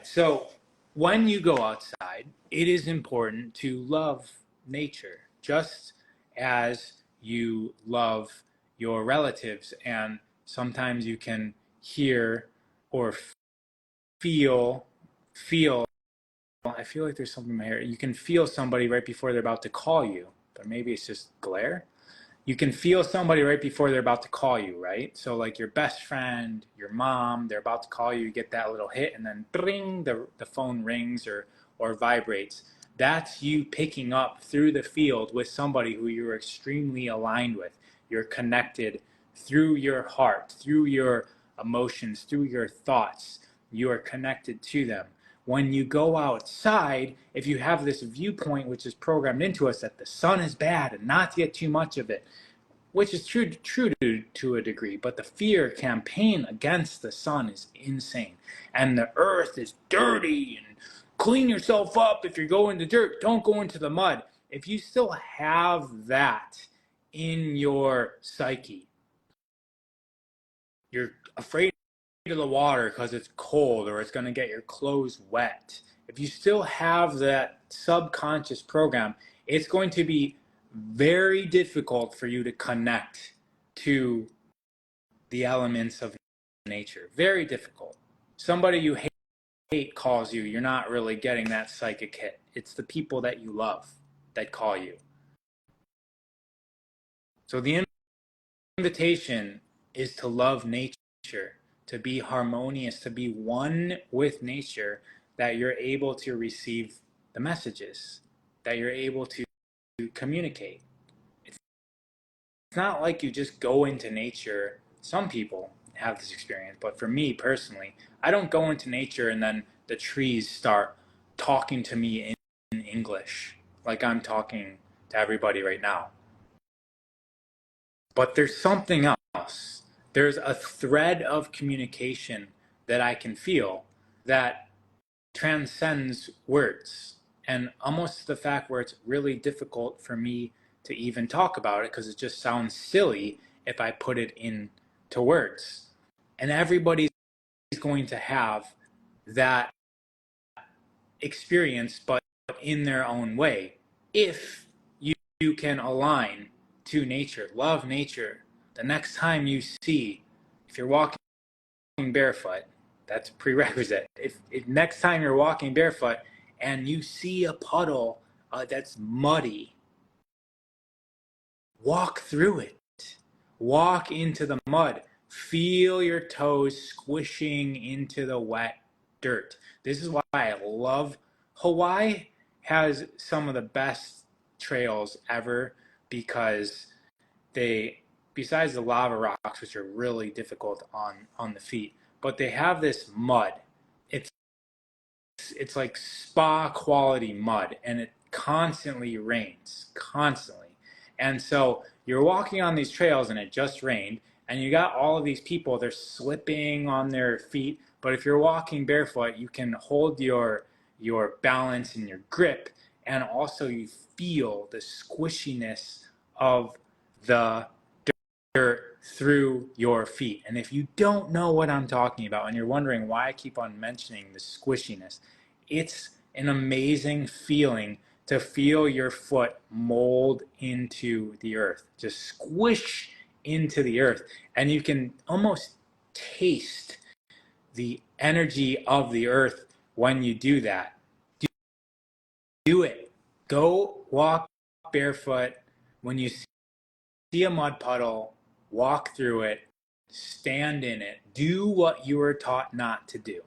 So when you go outside, it is important to love nature, just as you love your relatives. And sometimes you can hear or feel, I feel like there's something in my hair. You can feel somebody right before they're about to call you, but maybe it's just glare. You can feel somebody right before they're about to call you, right? So like your best friend, your mom, they're about to call you, you get that little hit, and then bring, the phone rings or vibrates. That's you picking up through the field with somebody who you're extremely aligned with. You're connected through your heart, through your emotions, through your thoughts. You are connected to them. When you go outside, if you have this viewpoint which is programmed into us that the sun is bad and not to get too much of it, which is true to a degree, but the fear campaign against the sun is insane. And the earth is dirty and clean yourself up. If you go into dirt, don't go into the mud. If you still have that in your psyche, you're afraid of the water because it's cold or it's going to get your clothes wet. If you still have that subconscious program, it's going to be very difficult for you to connect to the elements of nature. Very difficult. Somebody you hate calls you, you're not really getting that psychic hit. It's the people that you love that call you. So the invitation is to love nature, to be harmonious, to be one with nature, that you're able to receive the messages, that you're able to communicate. It's not like you just go into nature. Some people have this experience, but for me personally, I don't go into nature and then the trees start talking to me in English, like I'm talking to everybody right now. But there's something else. There's a thread of communication that I can feel that transcends words, and almost the fact where it's really difficult for me to even talk about it because it just sounds silly if I put it into words. And everybody's going to have that experience, but in their own way, if you can align to nature. Love nature. The next time you see, if you're walking barefoot, that's a prerequisite. If next time you're walking barefoot and you see a puddle that's muddy, walk through it. Walk into the mud. Feel your toes squishing into the wet dirt. This is why I love Hawaii. Has some of the best trails ever because they, besides the lava rocks, which are really difficult on the feet, but they have this mud. It's it's like spa quality mud, and it constantly rains, constantly. And so you're walking on these trails, and it just rained, and you got all of these people. They're slipping on their feet, but if you're walking barefoot, you can hold your balance and your grip, and also you feel the squishiness of the dirt through your feet. And if you don't know what I'm talking about and you're wondering why I keep on mentioning the squishiness, it's an amazing feeling to feel your foot mold into the earth, just squish into the earth. And you can almost taste the energy of the earth when you do that. Do it. Go walk barefoot. When you see a mud puddle, walk through it, stand in it, do what you were taught not to do.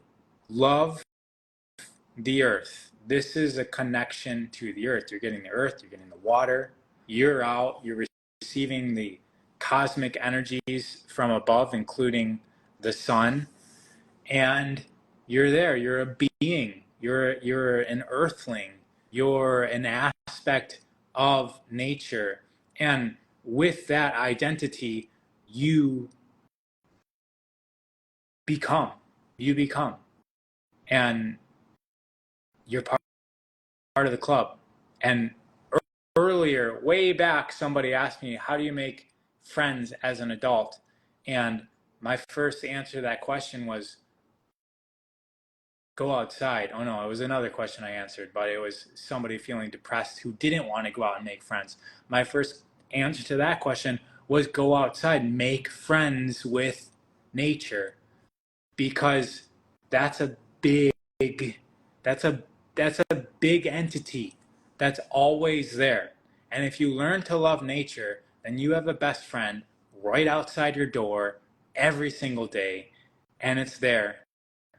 Love the earth. This is a connection to the earth. You're getting the earth, you're getting the water, you're out, you're receiving the cosmic energies from above, including the sun, and you're there. You're a being. You're an earthling. You're an aspect of nature. And with that identity, you become. You become. And you're part of the club. And earlier, way back, somebody asked me, how do you make friends as an adult? And my first answer to that question was, go outside. Oh no, it was another question I answered, but it was somebody feeling depressed who didn't want to go out and make friends. My first answer to that question was go outside, make friends with nature, because that's a big that's a that's a big entity that's always there. And if you learn to love nature, then you have a best friend right outside your door every single day, and it's there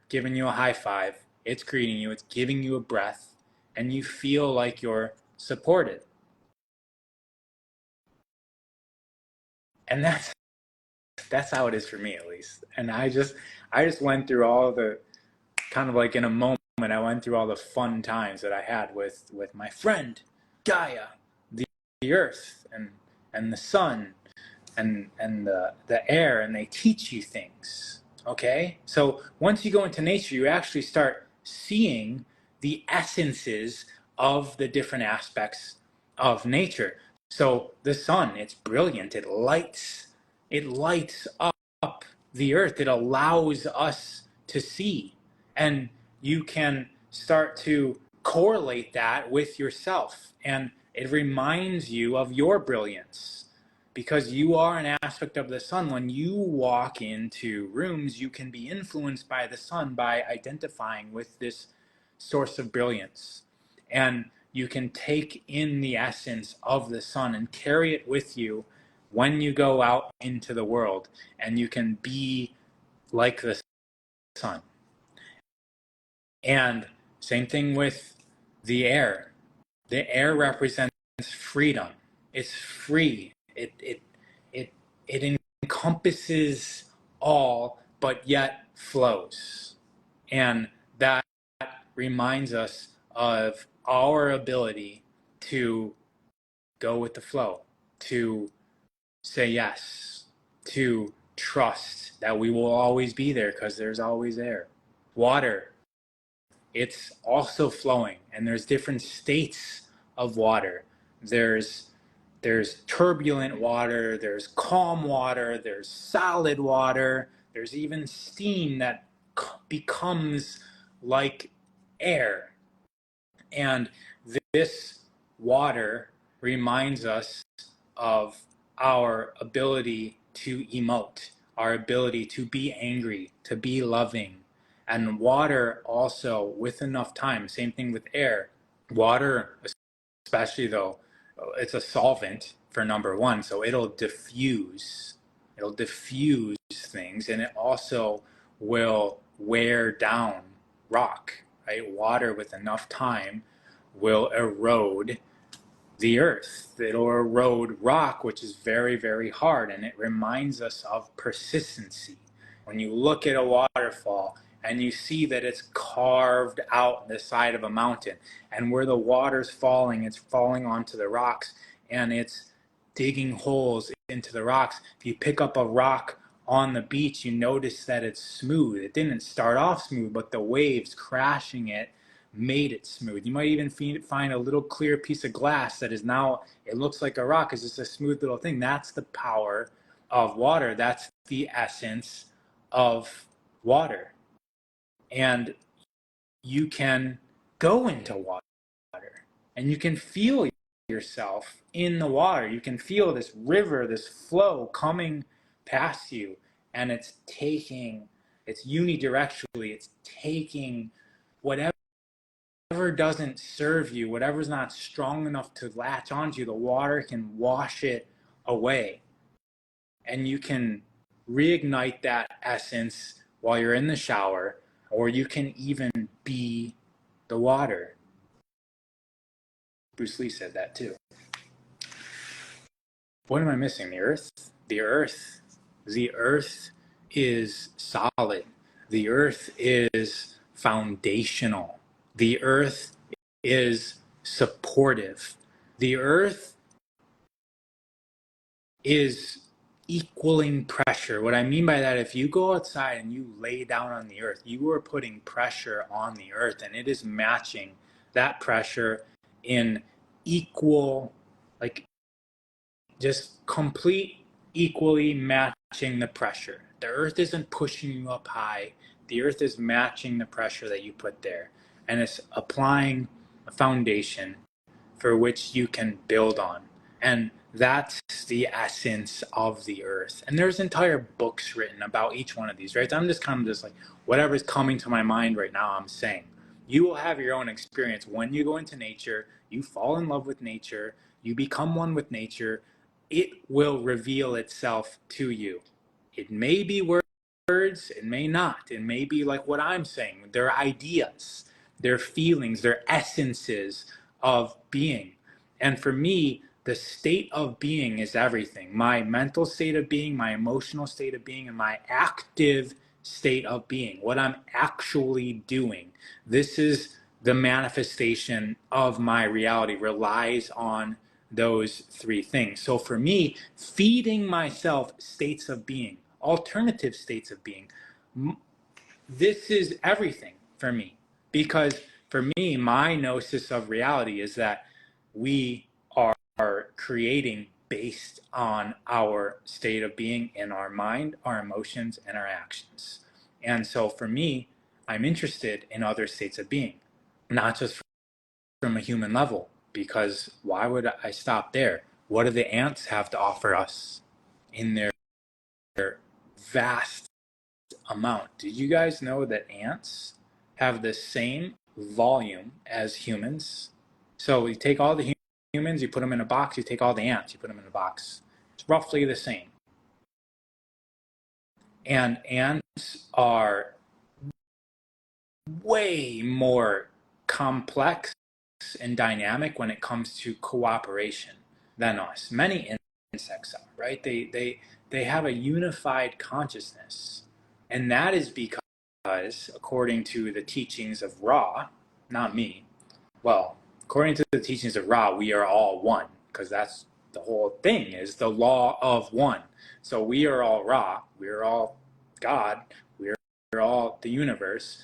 giving you a high five, it's greeting you, it's giving you a breath, and you feel like you're supported. And that's how it is for me, at least. And I just went through all the, kind of like in a moment, I went through all the fun times that I had with my friend Gaia, the earth, and the sun, and the air, and they teach you things. Okay, so once you go into nature, you actually start seeing the essences of the different aspects of nature. So the sun, it's brilliant. It lights up the earth. It allows us to see, and you can start to correlate that with yourself, and it reminds you of your brilliance, because you are an aspect of the sun. When you walk into rooms, you can be influenced by the sun by identifying with this source of brilliance. And you can take in the essence of the sun and carry it with you when you go out into the world, and you can be like the sun. And same thing with the air. The air represents freedom. It's free. It encompasses all, but yet flows. And that reminds us of our ability to go with the flow, to say yes, to trust that we will always be there because there's always air. Water, it's also flowing, and there's different states of water. There's turbulent water, there's calm water, there's solid water, there's even steam that becomes like air. And this water reminds us of our ability to emote, our ability to be angry, to be loving. And water also, with enough time, same thing with air. Water, especially though, it's a solvent for number one, so it'll diffuse things, and it also will wear down rock, right? Water with enough time will erode the earth. It'll erode rock, which is very, very hard, and it reminds us of persistency. When you look at a waterfall and you see that it's carved out the side of a mountain, and where the water's falling, it's falling onto the rocks, and it's digging holes into the rocks. If you pick up a rock on the beach, you notice that it's smooth. It didn't start off smooth, but the waves crashing it made it smooth. You might even find a little clear piece of glass that is now, it looks like a rock. It's just a smooth little thing. That's the power of water. That's the essence of water. And you can go into water and you can feel yourself in the water. You can feel this river, this flow coming past you, and it's unidirectionally, it's taking whatever doesn't serve you, whatever's not strong enough to latch onto you, the water can wash it away. And you can reignite that essence while you're in the shower, or you can even be the water. Bruce Lee said that too. What am I missing? The earth? The earth. The earth is solid. The earth is foundational. The earth is supportive. The earth is equaling pressure. What I mean by that, if you go outside and you lay down on the earth, you are putting pressure on the earth, and it is matching that pressure in equal, like just complete equally matching the pressure. The earth isn't pushing you up high. The earth is matching the pressure that you put there, and it's applying a foundation for which you can build on. And that's the essence of the earth. And there's entire books written about each one of these, right? I'm just kind of just like, whatever's coming to my mind right now, I'm saying. You will have your own experience when you go into nature, you fall in love with nature, you become one with nature, it will reveal itself to you. It may be words, it may not. It may be like what I'm saying. They're ideas, they're feelings, they're essences of being. And for me, the state of being is everything. My mental state of being, my emotional state of being, and my active state of being, what I'm actually doing. This is the manifestation of my reality, relies on those three things. So for me, feeding myself states of being, alternative states of being, this is everything for me. Because for me, my gnosis of reality is that we are creating based on our state of being in our mind, our emotions, and our actions. And so for me, I'm interested in other states of being, not just from a human level, because why would I stop there? What do the ants have to offer us in their vast amount? Did you guys know that ants have the same volume as humans? So you take all the humans, you put them in a box, you take all the ants, you put them in a box. It's roughly the same. And ants are way more complex and dynamic when it comes to cooperation than us. Many insects are, right? They have a unified consciousness. And that is because, according to the teachings of Ra, not me, well, according to the teachings of Ra, we are all one, because that's the whole thing, is the law of one. So we are all Ra, we are all God, we're all the universe.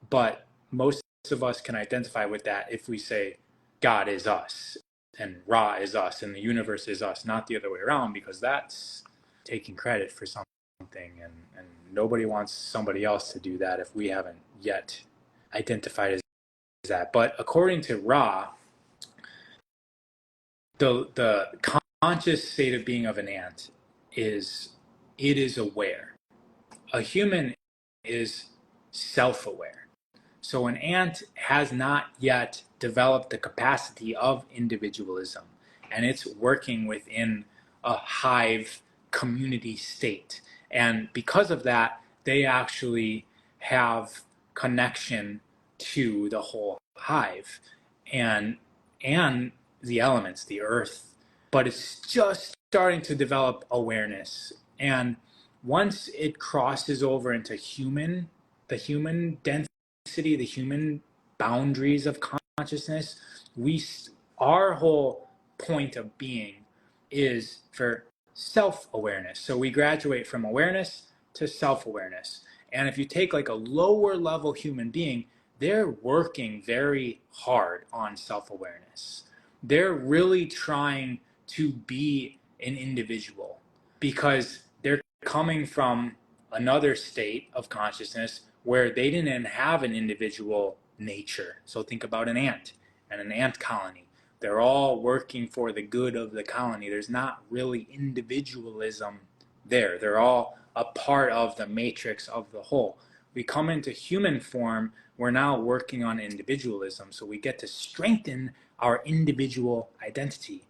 But most of us can identify with that if we say God is us, and Ra is us, and the universe is us, not the other way around, because that's taking credit for something, and nobody wants somebody else to do that if we haven't yet identified as that. But according to Ra, the conscious state of being of an ant is it is aware. A human is self-aware. So an ant has not yet developed the capacity of individualism, and it's working within a hive community state. And because of that, they actually have connection to the whole hive and and the elements, the earth. But it's just starting to develop awareness. And once it crosses over into the human density, the human boundaries of consciousness, we our whole point of being is for self-awareness. So we graduate from awareness to self-awareness. And if you take like a lower level human being, they're working very hard on self-awareness. They're really trying to be an individual because they're coming from another state of consciousness where they didn't have an individual nature. So think about an ant and an ant colony. They're all working for the good of the colony. There's not really individualism there. They're all a part of the matrix of the whole. We come into human form, we're now working on individualism. So we get to strengthen our individual identity.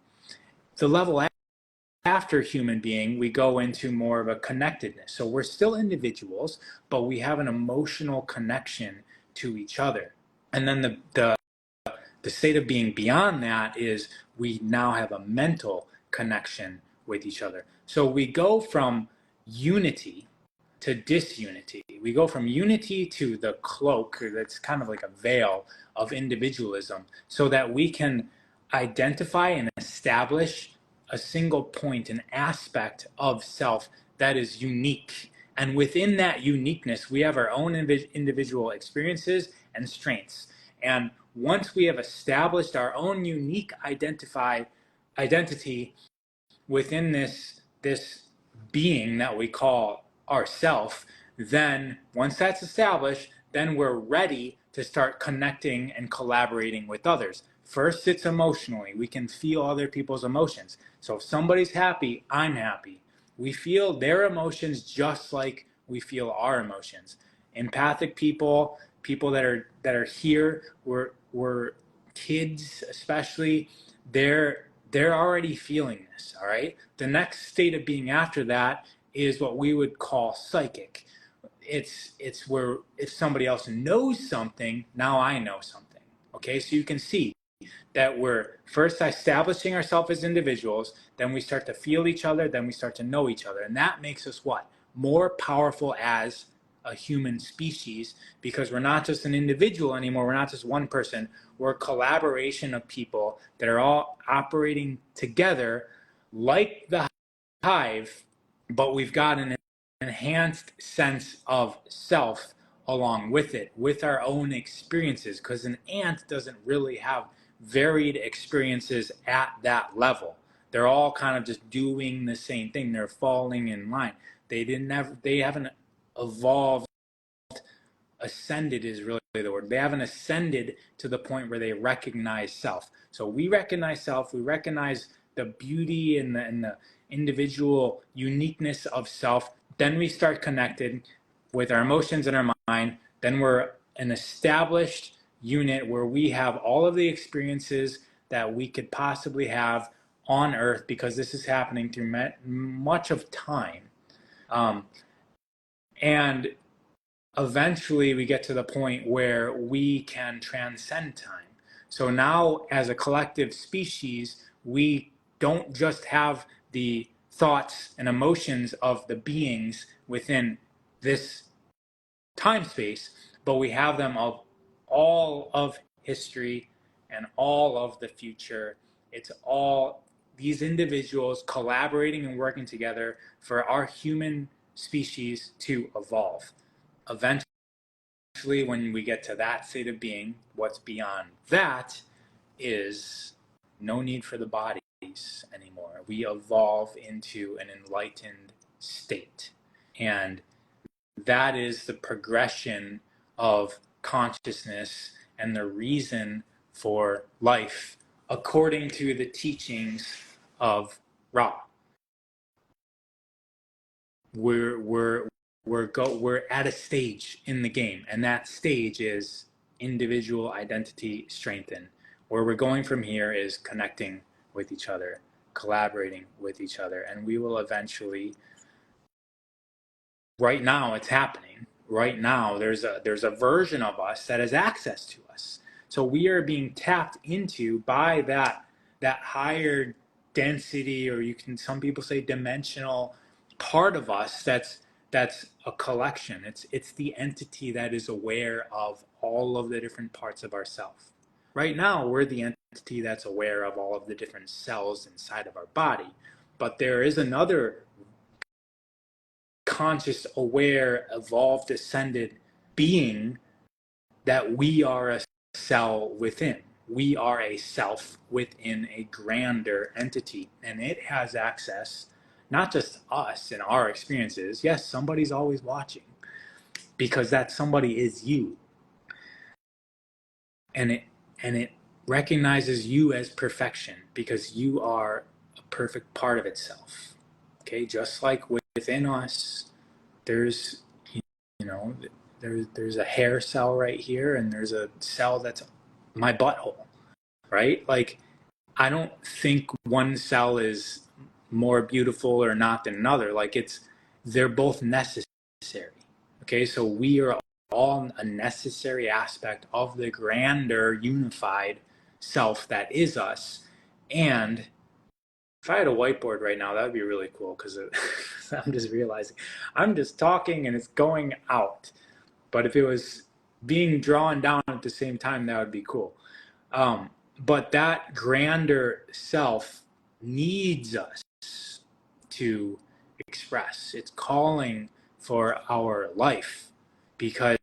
The level after human being, we go into more of a connectedness. So we're still individuals, but we have an emotional connection to each other. And then the state of being beyond that is we now have a mental connection with each other. So we go from unity to disunity. We go from unity to the cloak that's kind of like a veil of individualism so that we can identify and establish a single point, an aspect of self that is unique. And within that uniqueness, we have our own individual experiences and strengths. And once we have established our own unique identity within this being that we call ourself, then once that's established, then we're ready to start connecting and collaborating with others. First, it's emotionally. We can feel other people's emotions. So if somebody's happy, I'm happy. We feel their emotions just like we feel our emotions. Empathic people, people that are here, we're kids especially, they're already feeling this, all right? The next state of being after that is what we would call psychic. It's where if somebody else knows something, now I know something. Okay, so you can see that we're first establishing ourselves as individuals, then we start to feel each other, then we start to know each other. And that makes us what? More powerful as a human species, because we're not just an individual anymore. We're not just one person. We're a collaboration of people that are all operating together like the hive, but we've got an enhanced sense of self along with it, with our own experiences, because an ant doesn't really have varied experiences at that level. They're all kind of just doing the same thing. They're falling in line. They haven't evolved. Ascended is really the word. They haven't ascended to the point where they recognize self. So we recognize self. We recognize the beauty and the individual uniqueness of self. Then we start connected with our emotions and our mind. Then we're an established unit where we have all of the experiences that we could possibly have on Earth, because this is happening through much of time. And eventually we get to the point where we can transcend time. So now as a collective species, we don't just have the thoughts and emotions of the beings within this time space, but we have them of all of history and all of the future. It's all these individuals collaborating and working together for our human species to evolve. Eventually, when we get to that state of being, what's beyond that is no need for the bodies anymore. We evolve into an enlightened state. And that is the progression of consciousness and the reason for life according to the teachings of raw. We're at a stage in the game, and that stage is individual identity strengthen. Where we're going from here is connecting with each other, collaborating with each other, and we will eventually. Right now, it's happening. Right now, there's a version of us that has access to us. So we are being tapped into by that higher density, or you can, some people say, dimensional part of us that's a collection. It's the entity that is aware of all of the different parts of ourself. Right now, we're the entity that's aware of all of the different cells inside of our body, but there is another conscious, aware, evolved, ascended being that we are a cell within. We are a self within a grander entity, and it has access, not just us and our experiences. Yes, somebody's always watching, because that somebody is you, and it recognizes you as perfection because you are a perfect part of itself. Okay, just like within us, there's you know there's a hair cell right here, and there's a cell that's my butthole, right? Like, I don't think one cell is more beautiful or not than another. Like, they're both necessary. Okay, so we are all a necessary aspect of the grander unified self that is us. And if I had a whiteboard right now, that would be really cool, because I'm just realizing I'm just talking and it's going out. But if it was being drawn down at the same time, that would be cool. But that grander self needs us to express. It's calling for our life, because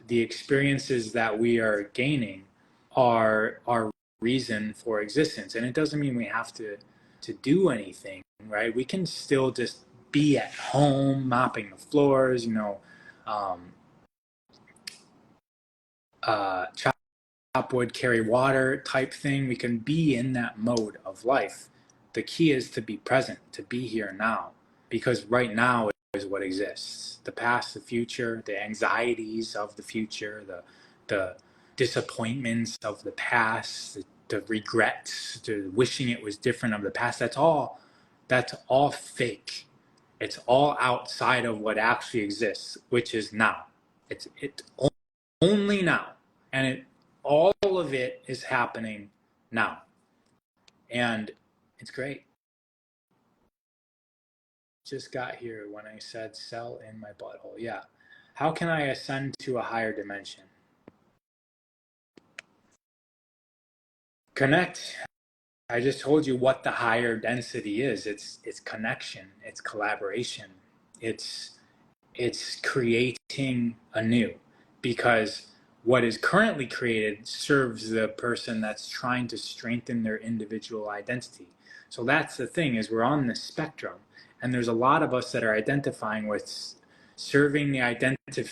the experiences that we are gaining are our reason for existence. And it doesn't mean we have to do anything, right? We can still just be at home mopping the floors, um, chop wood, carry water type thing. We can be in that mode of life. The key is to be present, to be here now, because right now is what exists. The past, the future, the anxieties of the future, the disappointments of the past, the regrets, the wishing it was different of the past. That's all fake. It's all outside of what actually exists, which is now. It's only now, and all of it is happening now, and it's great. Just got here when I said cell in my butthole. Yeah. How can I ascend to a higher dimension? Connect. I just told you what the higher density is. It's connection, it's collaboration, it's creating anew, because what is currently created serves the person that's trying to strengthen their individual identity. So that's the thing, is we're on the spectrum, and there's a lot of us that are identifying with serving the identity,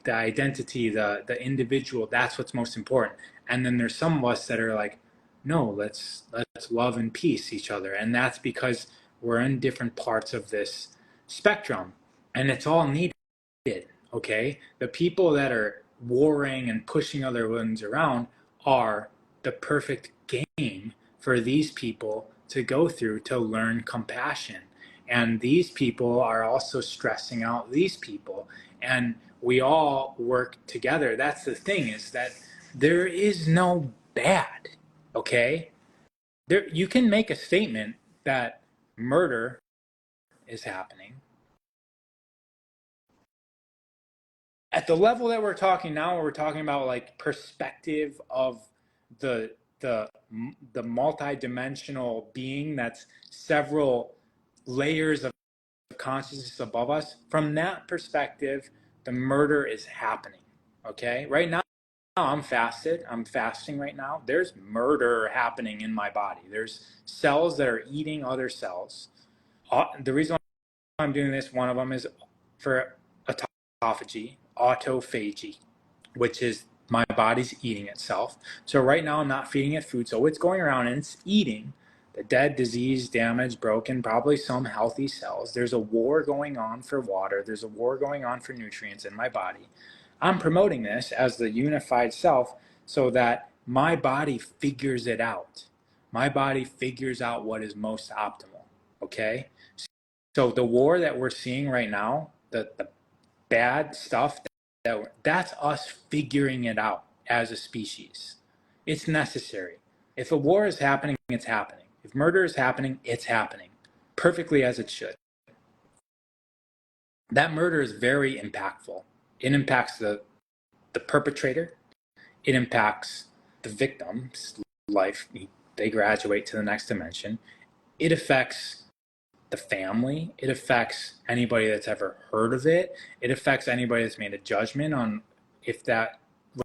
the individual. That's what's most important. And then there's some of us that are like, no, let's love and peace each other. And that's because we're in different parts of this spectrum, and it's all needed. Okay, the people that are warring and pushing other ones around are the perfect game for these people to go through to learn compassion. And these people are also stressing out these people, and we all work together. That's the thing, is that there is no bad. Okay, there, you can make a statement that murder is happening. At the level that we're talking now, we're talking about like perspective of the the the multi-dimensional being that's several layers of consciousness above us. From that perspective, the murder is happening. Okay, right now I'm fasted. I'm fasting right now. There's murder happening in my body. There's cells that are eating other cells. The reason why I'm doing this, one of them is for autophagy, which is my body's eating itself. So right now I'm not feeding it food, so it's going around and it's eating dead, diseased, damaged, broken, probably some healthy cells. There's a war going on for water. There's a war going on for nutrients in my body. I'm promoting this as the unified self so that my body figures it out. My body figures out what is most optimal. Okay? So the war that we're seeing right now, the bad stuff, that's us figuring it out as a species. It's necessary. If a war is happening, it's happening. If murder is happening, it's happening. Perfectly as it should. That murder is very impactful. It impacts the perpetrator. It impacts the victim's life. They graduate to the next dimension. It affects the family. It affects anybody that's ever heard of it. It affects anybody that's made a judgment on if that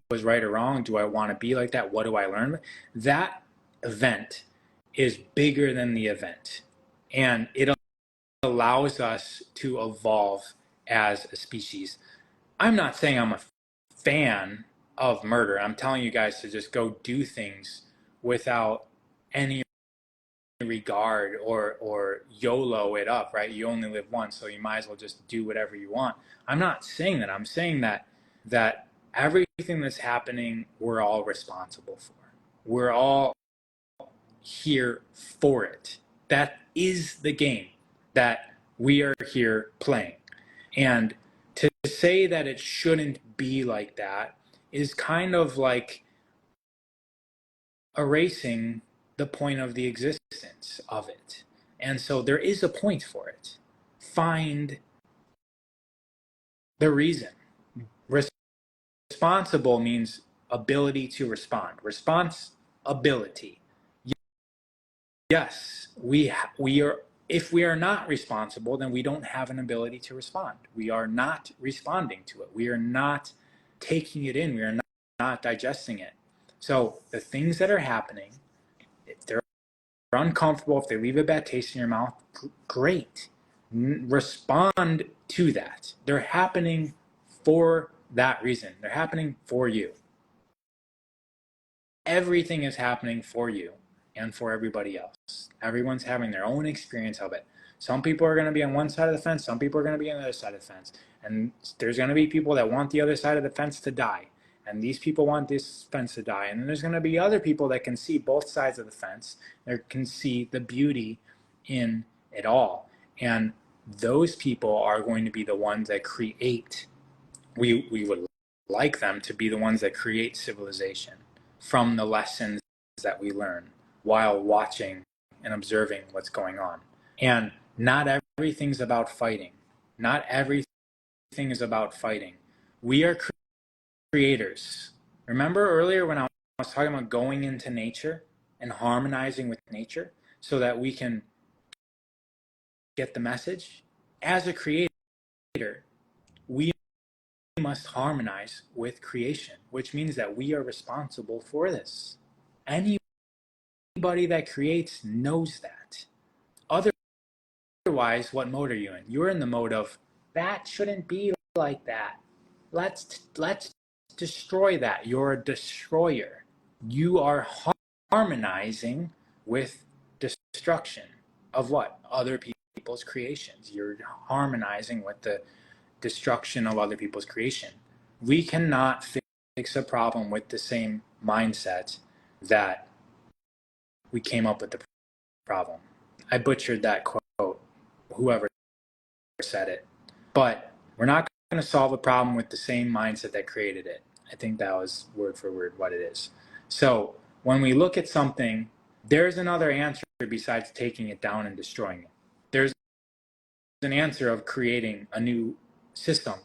was right or wrong. Do I want to be like that? What do I learn? That event is bigger than the event. And it allows us to evolve as a species. I'm not saying I'm a fan of murder. I'm telling you guys to just go do things without any regard or YOLO it up, right? You only live once, so you might as well just do whatever you want. I'm not saying that. I'm saying that everything that's happening, we're all responsible for. We're all here for it. That is the game that we are here playing. And to say that it shouldn't be like that is kind of like erasing the point of the existence of it. And so there is a point for it. Find the reason. Responsible means ability to respond. Responsibility. Yes, we are. If we are not responsible, then we don't have an ability to respond. We are not responding to it. We are not taking it in. We are not digesting it. So the things that are happening, if they're uncomfortable, if they leave a bad taste in your mouth, great. Respond to that. They're happening for that reason. They're happening for you. Everything is happening for you and for everybody else. Everyone's having their own experience of it. Some people are going to be on one side of the fence. Some people are going to be on the other side of the fence. And there's going to be people that want the other side of the fence to die. And these people want this fence to die. And then there's going to be other people that can see both sides of the fence. They can see the beauty in it all. And those people are going to be the ones that create. We would like them to be the ones that create civilization from the lessons that we learn while watching and observing what's going on. And not everything's about fighting. Not everything is about fighting. We are creators. Remember earlier when I was talking about going into nature and harmonizing with nature so that we can get the message? As a creator, we must harmonize with creation, which means that we are responsible for this. Anybody that creates knows that. Otherwise, what mode are you in? You're in the mode of, that shouldn't be like that. Let's destroy that. You're a destroyer. You are harmonizing with destruction of what? Other people's creations. You're harmonizing with the destruction of other people's creation. We cannot fix a problem with the same mindset that we came up with the problem. I butchered that quote, whoever said it. But we're not going to solve a problem with the same mindset that created it. I think that was word for word what it is. So when we look at something, there's another answer besides taking it down and destroying it. There's an answer of creating a new system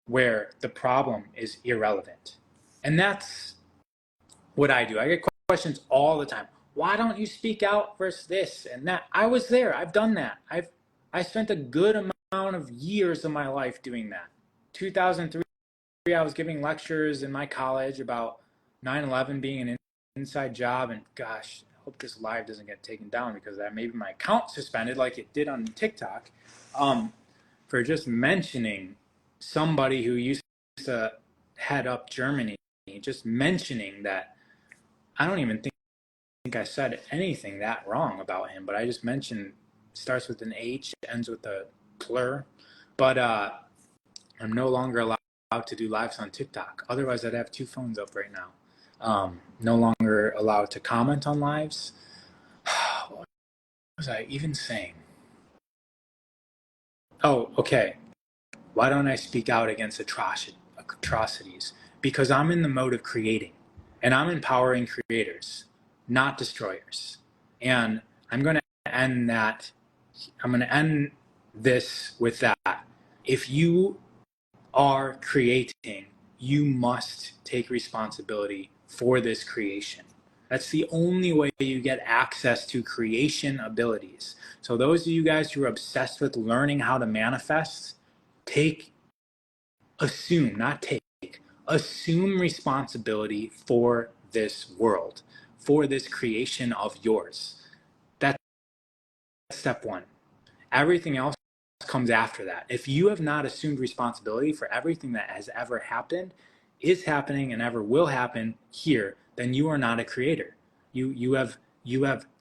where the problem is irrelevant. And that's what I do. I get questions all the time. Why don't you speak out versus this and that? I was there. I've done that. I spent a good amount of years of my life doing that. 2003, I was giving lectures in my college about 9/11 being an inside job. And gosh, I hope this live doesn't get taken down because that maybe my account suspended like it did on TikTok for just mentioning somebody who used to head up Germany, just mentioning that. I don't even think think I said anything that wrong about him, but I just mentioned starts with an H, ends with a plur. But I'm no longer allowed to do lives on TikTok. Otherwise, I'd have 2 phones up right now. No longer allowed to comment on lives. What was I even saying? Oh, okay. Why don't I speak out against atrocities? Because I'm in the mode of creating, and I'm empowering creators, not destroyers. And I'm going to end that. I'm going to end this with that. If you are creating, you must take responsibility for this creation. That's the only way you get access to creation abilities. So those of you guys who are obsessed with learning how to manifest, assume responsibility for this world, for this creation of yours. That's step 1. Everything else comes after that. If you have not assumed responsibility for everything that has ever happened, is happening, and ever will happen here, then you are not a creator. You have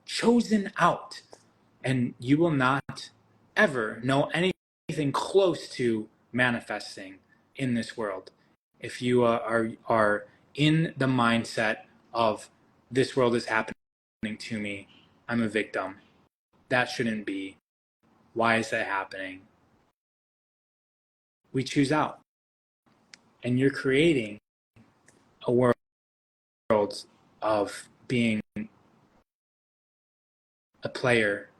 chosen out, and you will not ever know anything close to manifesting in this world if you are in the mindset of this world is happening to me, I'm a victim, that shouldn't be, why is that happening? We choose out, and you're creating a world of being a player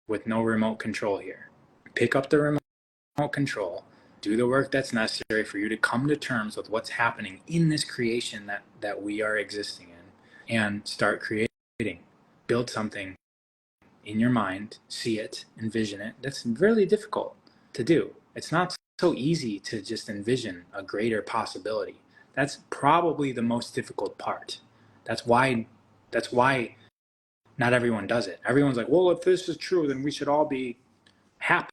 with no remote control here. Pick up the remote control, do the work that's necessary for you to come to terms with what's happening in this creation that we are existing in, and start creating. Build something in your mind, see it, envision it. That's really difficult to do. It's not so easy to just envision a greater possibility. That's probably the most difficult part. That's why not everyone does it. Everyone's like, well, if this is true, then we should all be happy.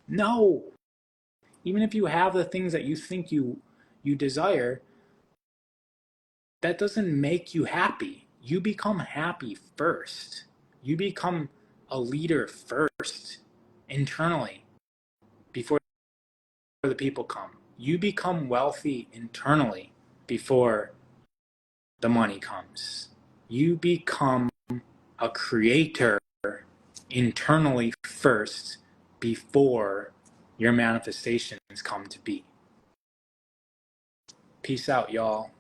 No. Even if you have the things that you think you desire, that doesn't make you happy. You become happy first. You become a leader first, internally, before the people come. You become wealthy internally before the money comes. You become a creator internally first before your manifestations come to be. Peace out, y'all.